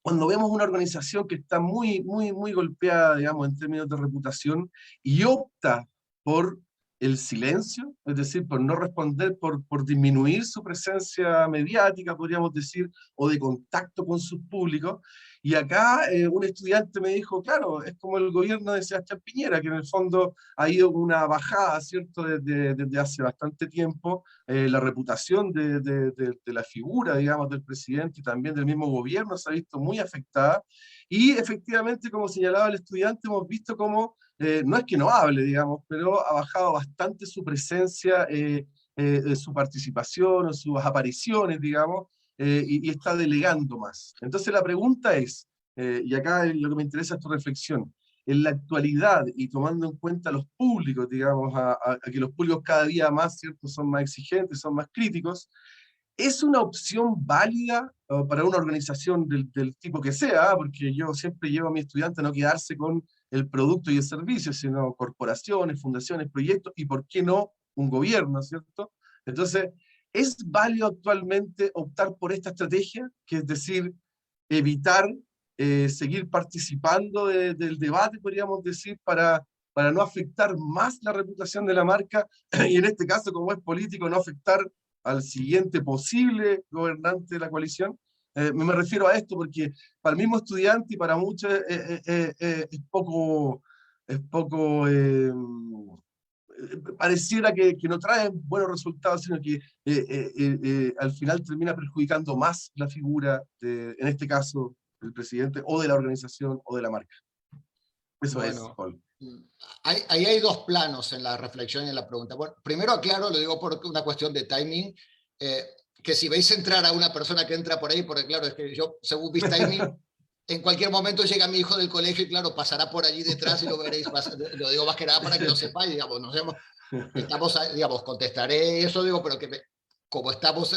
[SPEAKER 5] cuando vemos una organización que está muy, muy, muy golpeada, digamos, en términos de reputación, y opta por el silencio, es decir, por no responder, por disminuir su presencia mediática, podríamos decir, o de contacto con sus públicos. Y acá un estudiante me dijo, claro, es como el gobierno de Sebastián Piñera, que en el fondo ha ido una bajada, ¿cierto?, desde hace bastante tiempo, la reputación de la figura, digamos, del presidente y también del mismo gobierno se ha visto muy afectada. Y efectivamente, como señalaba el estudiante, hemos visto cómo no es que no hable, digamos, pero ha bajado bastante su presencia, su participación o sus apariciones, digamos, y está delegando más. Entonces la pregunta es, y acá lo que me interesa es tu reflexión, en la actualidad y tomando en cuenta los públicos, digamos, a que los públicos cada día más, ¿cierto?, son más exigentes, son más críticos, ¿es una opción válida para una organización del tipo que sea? Porque yo siempre llevo a mi estudiante a no quedarse con el producto y el servicio, sino corporaciones, fundaciones, proyectos, y por qué no un gobierno, ¿cierto? Entonces, ¿es válido actualmente optar por esta estrategia? Que es decir, evitar seguir participando del debate, podríamos decir, para para no afectar más la reputación de la marca, y en este caso, como es político, no afectar al siguiente posible gobernante de la coalición. Me refiero a esto porque para el mismo estudiante y para muchos es poco pareciera que no traen buenos resultados, sino que al final termina perjudicando más la figura, en este caso, del presidente o de la organización o de la marca. Eso
[SPEAKER 4] Bueno,
[SPEAKER 5] es, Paul.
[SPEAKER 4] Ahí hay dos planos en la reflexión y en la pregunta. Bueno, primero aclaro, lo digo por una cuestión de timing, que si veis entrar a una persona que entra por ahí, porque claro, es que yo, según mi timing, en cualquier momento llega mi hijo del colegio y claro, pasará por allí detrás y lo veréis. Lo digo más que nada para que lo sepáis, digamos, digamos, contestaré eso, digo, pero como estamos...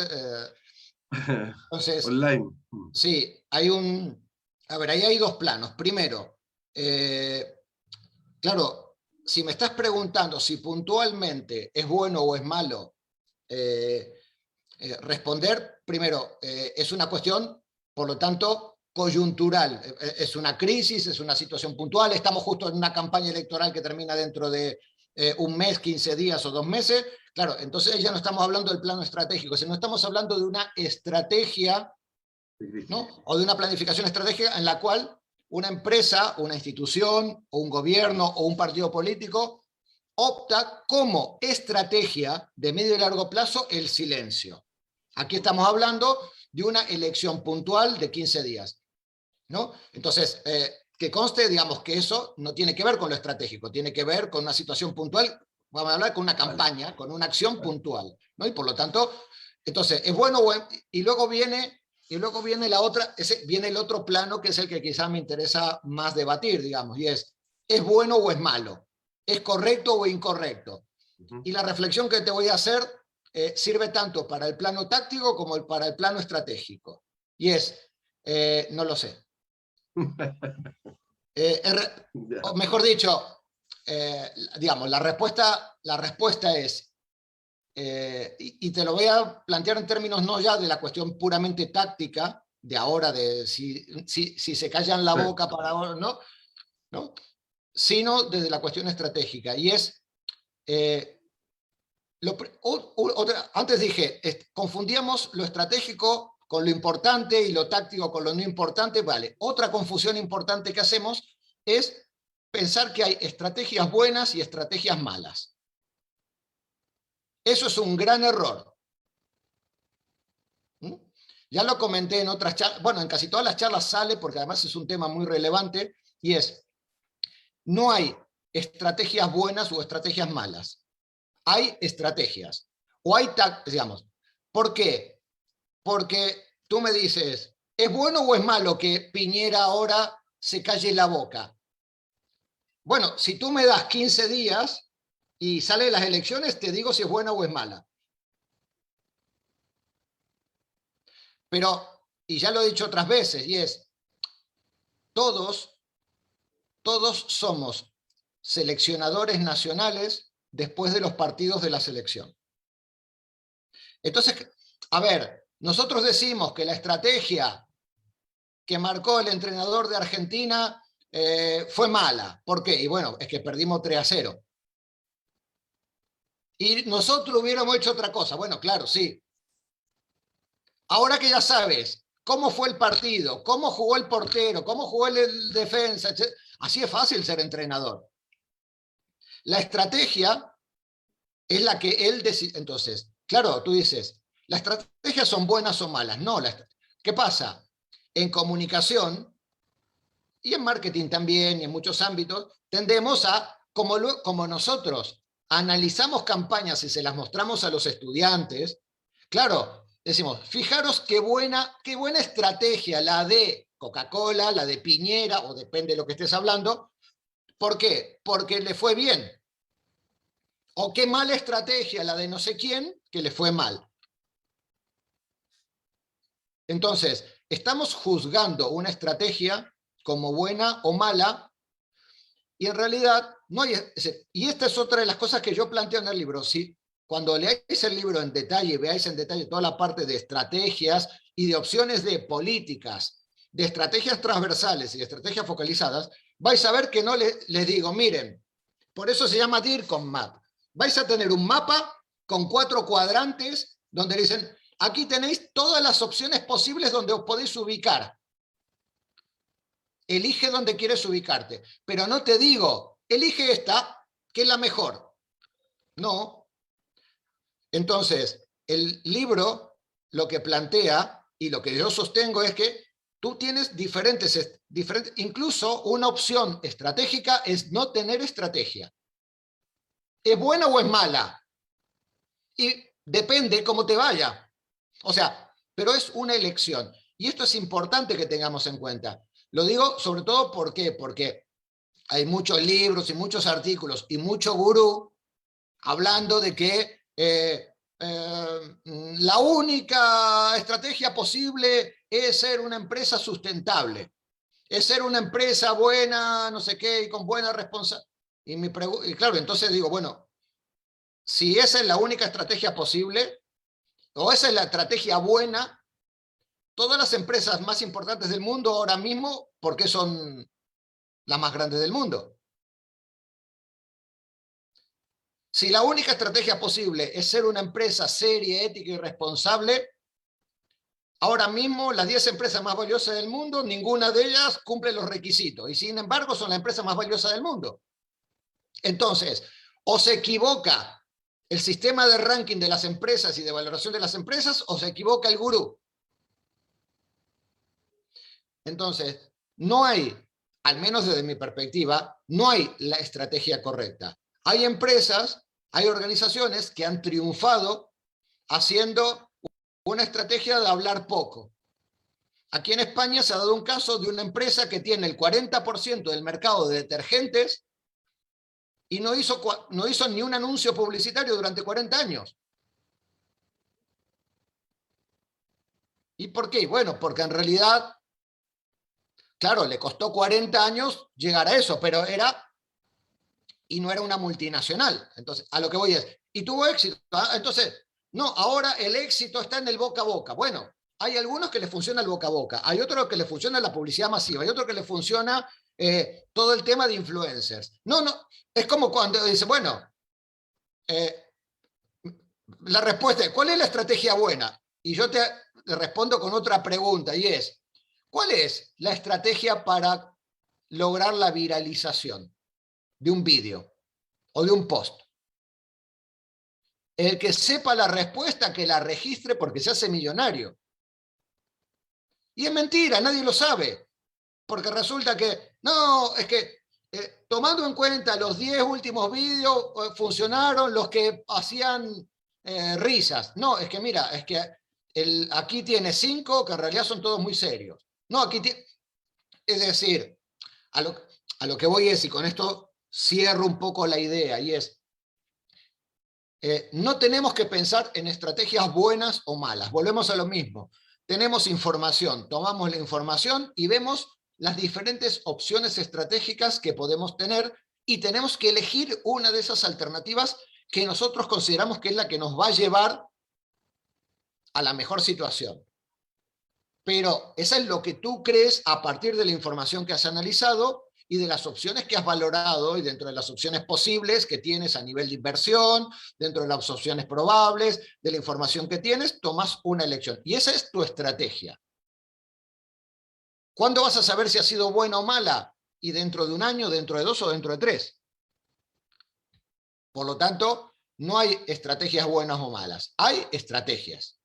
[SPEAKER 4] entonces,
[SPEAKER 5] online.
[SPEAKER 4] Sí, a ver, ahí hay dos planos. Primero, claro, si me estás preguntando si puntualmente es bueno o es malo, responder, primero, es una cuestión, por lo tanto, coyuntural. Es una crisis, es una situación puntual. Estamos justo en una campaña electoral que termina dentro de un mes, 15 días o 2 meses. Claro, entonces ya no estamos hablando del plano estratégico, sino estamos hablando de una estrategia, ¿no? O de una planificación estratégica en la cual una empresa, una institución, o un gobierno, o un partido político opta como estrategia de medio y largo plazo el silencio. Aquí estamos hablando de una elección puntual de 15 días, ¿no? Entonces, que conste, digamos, que eso no tiene que ver con lo estratégico, tiene que ver con una situación puntual, vamos a hablar con una campaña, con una acción puntual, ¿no? Y por lo tanto, entonces, es bueno, y luego viene viene el otro plano, que es el que quizás me interesa más debatir, digamos, y ¿es bueno o es malo? ¿Es correcto o incorrecto? Y la reflexión que te voy a hacer sirve tanto para el plano táctico como para el plano estratégico. Y no lo sé. O mejor dicho, digamos, la respuesta es, y te lo voy a plantear en términos no ya de la cuestión puramente táctica, de ahora, de si se callan la boca para ahora, ¿no? Sino desde la cuestión estratégica. Y antes dije, confundíamos lo estratégico con lo importante y lo táctico con lo no importante. Vale, otra confusión importante que hacemos es pensar que hay estrategias buenas y estrategias malas. Eso es un gran error. Ya lo comenté en otras charlas, bueno, en casi todas las charlas sale, porque además es un tema muy relevante, y no hay estrategias buenas o estrategias malas. Hay estrategias. O hay, digamos, ¿por qué? Porque tú me dices, ¿es bueno o es malo que Piñera ahora se calle la boca? Bueno, si tú me das 15 días y salen las elecciones, te digo si es buena o es mala. Pero, y ya lo he dicho otras veces, y todos somos seleccionadores nacionales después de los partidos de la selección. Entonces, a ver, nosotros decimos que la estrategia que marcó el entrenador de Argentina fue mala. ¿Por qué? Y bueno, es que perdimos 3-0. Y nosotros hubiéramos hecho otra cosa. Bueno, claro, sí. Ahora que ya sabes cómo fue el partido, cómo jugó el portero, cómo jugó el defensa, etc., así es fácil ser entrenador. La estrategia es la que él decide. Entonces, claro, tú dices, ¿las estrategias son buenas o malas? No. ¿Qué pasa? En comunicación y en marketing también, y en muchos ámbitos, tendemos a, como nosotros analizamos campañas y se las mostramos a los estudiantes, claro, decimos, fijaros qué buena estrategia la de Coca-Cola, la de Piñera, o depende de lo que estés hablando. ¿Por qué? Porque le fue bien. O qué mala estrategia la de no sé quién, que le fue mal. Entonces, estamos juzgando una estrategia como buena o mala, y en realidad no hay... Y esta es otra de las cosas que yo planteo en el libro. ¿Sí? Cuando leáis el libro en detalle, veáis en detalle toda la parte de estrategias y de opciones de políticas, de estrategias transversales y de estrategias focalizadas, vais a ver que no les digo, miren, Por eso se llama DIRCOM Map. Vais a tener un mapa con 4 cuadrantes donde dicen, aquí tenéis todas las opciones posibles donde os podéis ubicar. Elige donde quieres ubicarte. Pero no te digo, elige esta, que es la mejor. No. Entonces, el libro lo que plantea, y lo que yo sostengo, es que tú tienes diferentes, incluso una opción estratégica es no tener estrategia. ¿Es buena o es mala? Y depende cómo te vaya. O sea, pero es una elección. Y esto es importante que tengamos en cuenta. Lo digo sobre todo ¿por qué? Porque hay muchos libros y muchos artículos y mucho gurú hablando de que la única estrategia posible es ser una empresa sustentable, es ser una empresa buena, no sé qué, y con buena responsabilidad. Y claro, entonces digo, bueno, si esa es la única estrategia posible, o esa es la estrategia buena, todas las empresas más importantes del mundo ahora mismo, ¿por qué son las más grandes del mundo? Si la única estrategia posible es ser una empresa seria, ética y responsable, ahora mismo las 10 empresas más valiosas del mundo, ninguna de ellas cumple los requisitos, y sin embargo son las empresas más valiosas del mundo. Entonces, o se equivoca el sistema de ranking de las empresas y de valoración de las empresas, o se equivoca el gurú. Entonces, no hay, al menos desde mi perspectiva, no hay la estrategia correcta. Hay empresas, hay organizaciones que han triunfado haciendo una estrategia de hablar poco. Aquí en España se ha dado un caso de una empresa que tiene el 40% del mercado de detergentes y no hizo ni un anuncio publicitario durante 40 años. ¿Y por qué? Bueno, porque en realidad, claro, le costó 40 años llegar a eso, pero y no era una multinacional. Entonces, a lo que voy es, y tuvo éxito. Entonces, no, ahora el éxito está en el boca a boca. Bueno, hay algunos que les funciona el boca a boca, hay otros que les funciona la publicidad masiva, hay otros que les funciona todo el tema de influencers. No, es como cuando dice, bueno, la respuesta es, ¿cuál es la estrategia buena? Y yo te respondo con otra pregunta, y es, ¿cuál es la estrategia para lograr la viralización de un vídeo o de un post? El que sepa la respuesta, que la registre porque se hace millonario. Y es mentira, nadie lo sabe. Porque resulta que, no, es que tomando en cuenta los 10 últimos vídeos, funcionaron los que hacían risas. No, es que mira, es que aquí tiene 5 que en realidad son todos muy serios. No, aquí es decir, a lo que voy es, y con esto cierro un poco la idea, y es, no tenemos que pensar en estrategias buenas o malas, volvemos a lo mismo. Tenemos información, tomamos la información y vemos las diferentes opciones estratégicas que podemos tener y tenemos que elegir una de esas alternativas que nosotros consideramos que es la que nos va a llevar a la mejor situación. Pero eso es lo que tú crees a partir de la información que has analizado y de las opciones que has valorado, y dentro de las opciones posibles que tienes a nivel de inversión, dentro de las opciones probables, de la información que tienes, tomas una elección. Y esa es tu estrategia. ¿Cuándo vas a saber si ha sido buena o mala? Y dentro de un año, dentro de 2 o dentro de 3. Por lo tanto, no hay estrategias buenas o malas. Hay estrategias.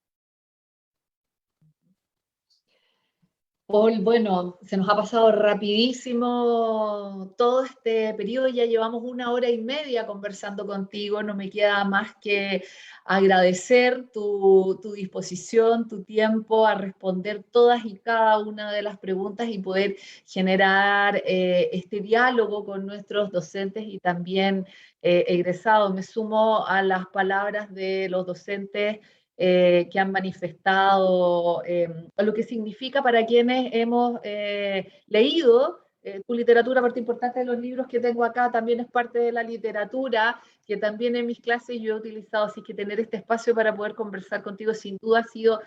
[SPEAKER 3] Paul, bueno, se nos ha pasado rapidísimo todo este periodo, ya llevamos 1 hora y media conversando contigo, no me queda más que agradecer tu disposición, tu tiempo a responder todas y cada una de las preguntas y poder generar este diálogo con nuestros docentes y también egresados. Me sumo a las palabras de los docentes que han manifestado lo que significa para quienes hemos leído tu literatura. Parte importante de los libros que tengo acá también es parte de la literatura que también en mis clases yo he utilizado, así que tener este espacio para poder conversar contigo sin duda ha sido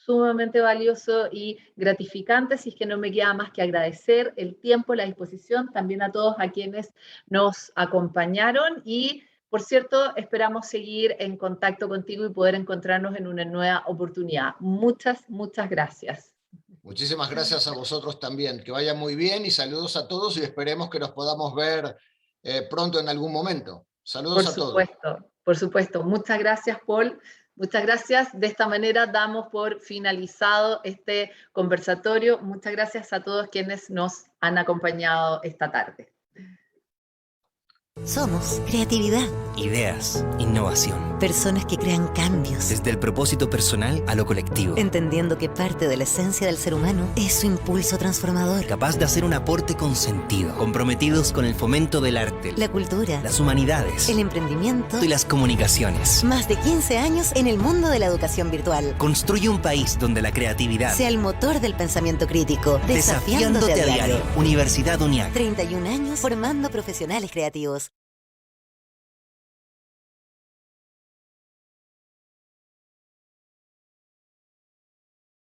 [SPEAKER 3] sumamente valioso y gratificante, así es que no me queda más que agradecer el tiempo, la disposición, también a todos a quienes nos acompañaron y, por cierto, esperamos seguir en contacto contigo y poder encontrarnos en una nueva oportunidad. Muchas, muchas gracias.
[SPEAKER 4] Muchísimas gracias a vosotros también. Que vaya muy bien y saludos a todos y esperemos que nos podamos ver pronto en algún momento. Saludos a todos.
[SPEAKER 3] Por supuesto. Muchas gracias, Paul. Muchas gracias. De esta manera damos por finalizado este conversatorio. Muchas gracias a todos quienes nos han acompañado esta tarde.
[SPEAKER 1] Somos creatividad.
[SPEAKER 2] Ideas, innovación.
[SPEAKER 1] Personas que crean cambios.
[SPEAKER 2] Desde el propósito personal a lo colectivo.
[SPEAKER 1] Entendiendo que parte de la esencia del ser humano es su impulso transformador.
[SPEAKER 2] Capaz de hacer un aporte con sentido. Comprometidos con el fomento del arte,
[SPEAKER 1] La cultura.
[SPEAKER 2] las humanidades,
[SPEAKER 1] El emprendimiento.
[SPEAKER 2] y las comunicaciones.
[SPEAKER 1] Más de 15 años en el mundo de la educación virtual.
[SPEAKER 2] Construye un país donde la creatividad
[SPEAKER 1] Sea el motor del pensamiento crítico.
[SPEAKER 2] desafiándote a diario. Universidad UNIAC.
[SPEAKER 1] 31 años formando profesionales creativos.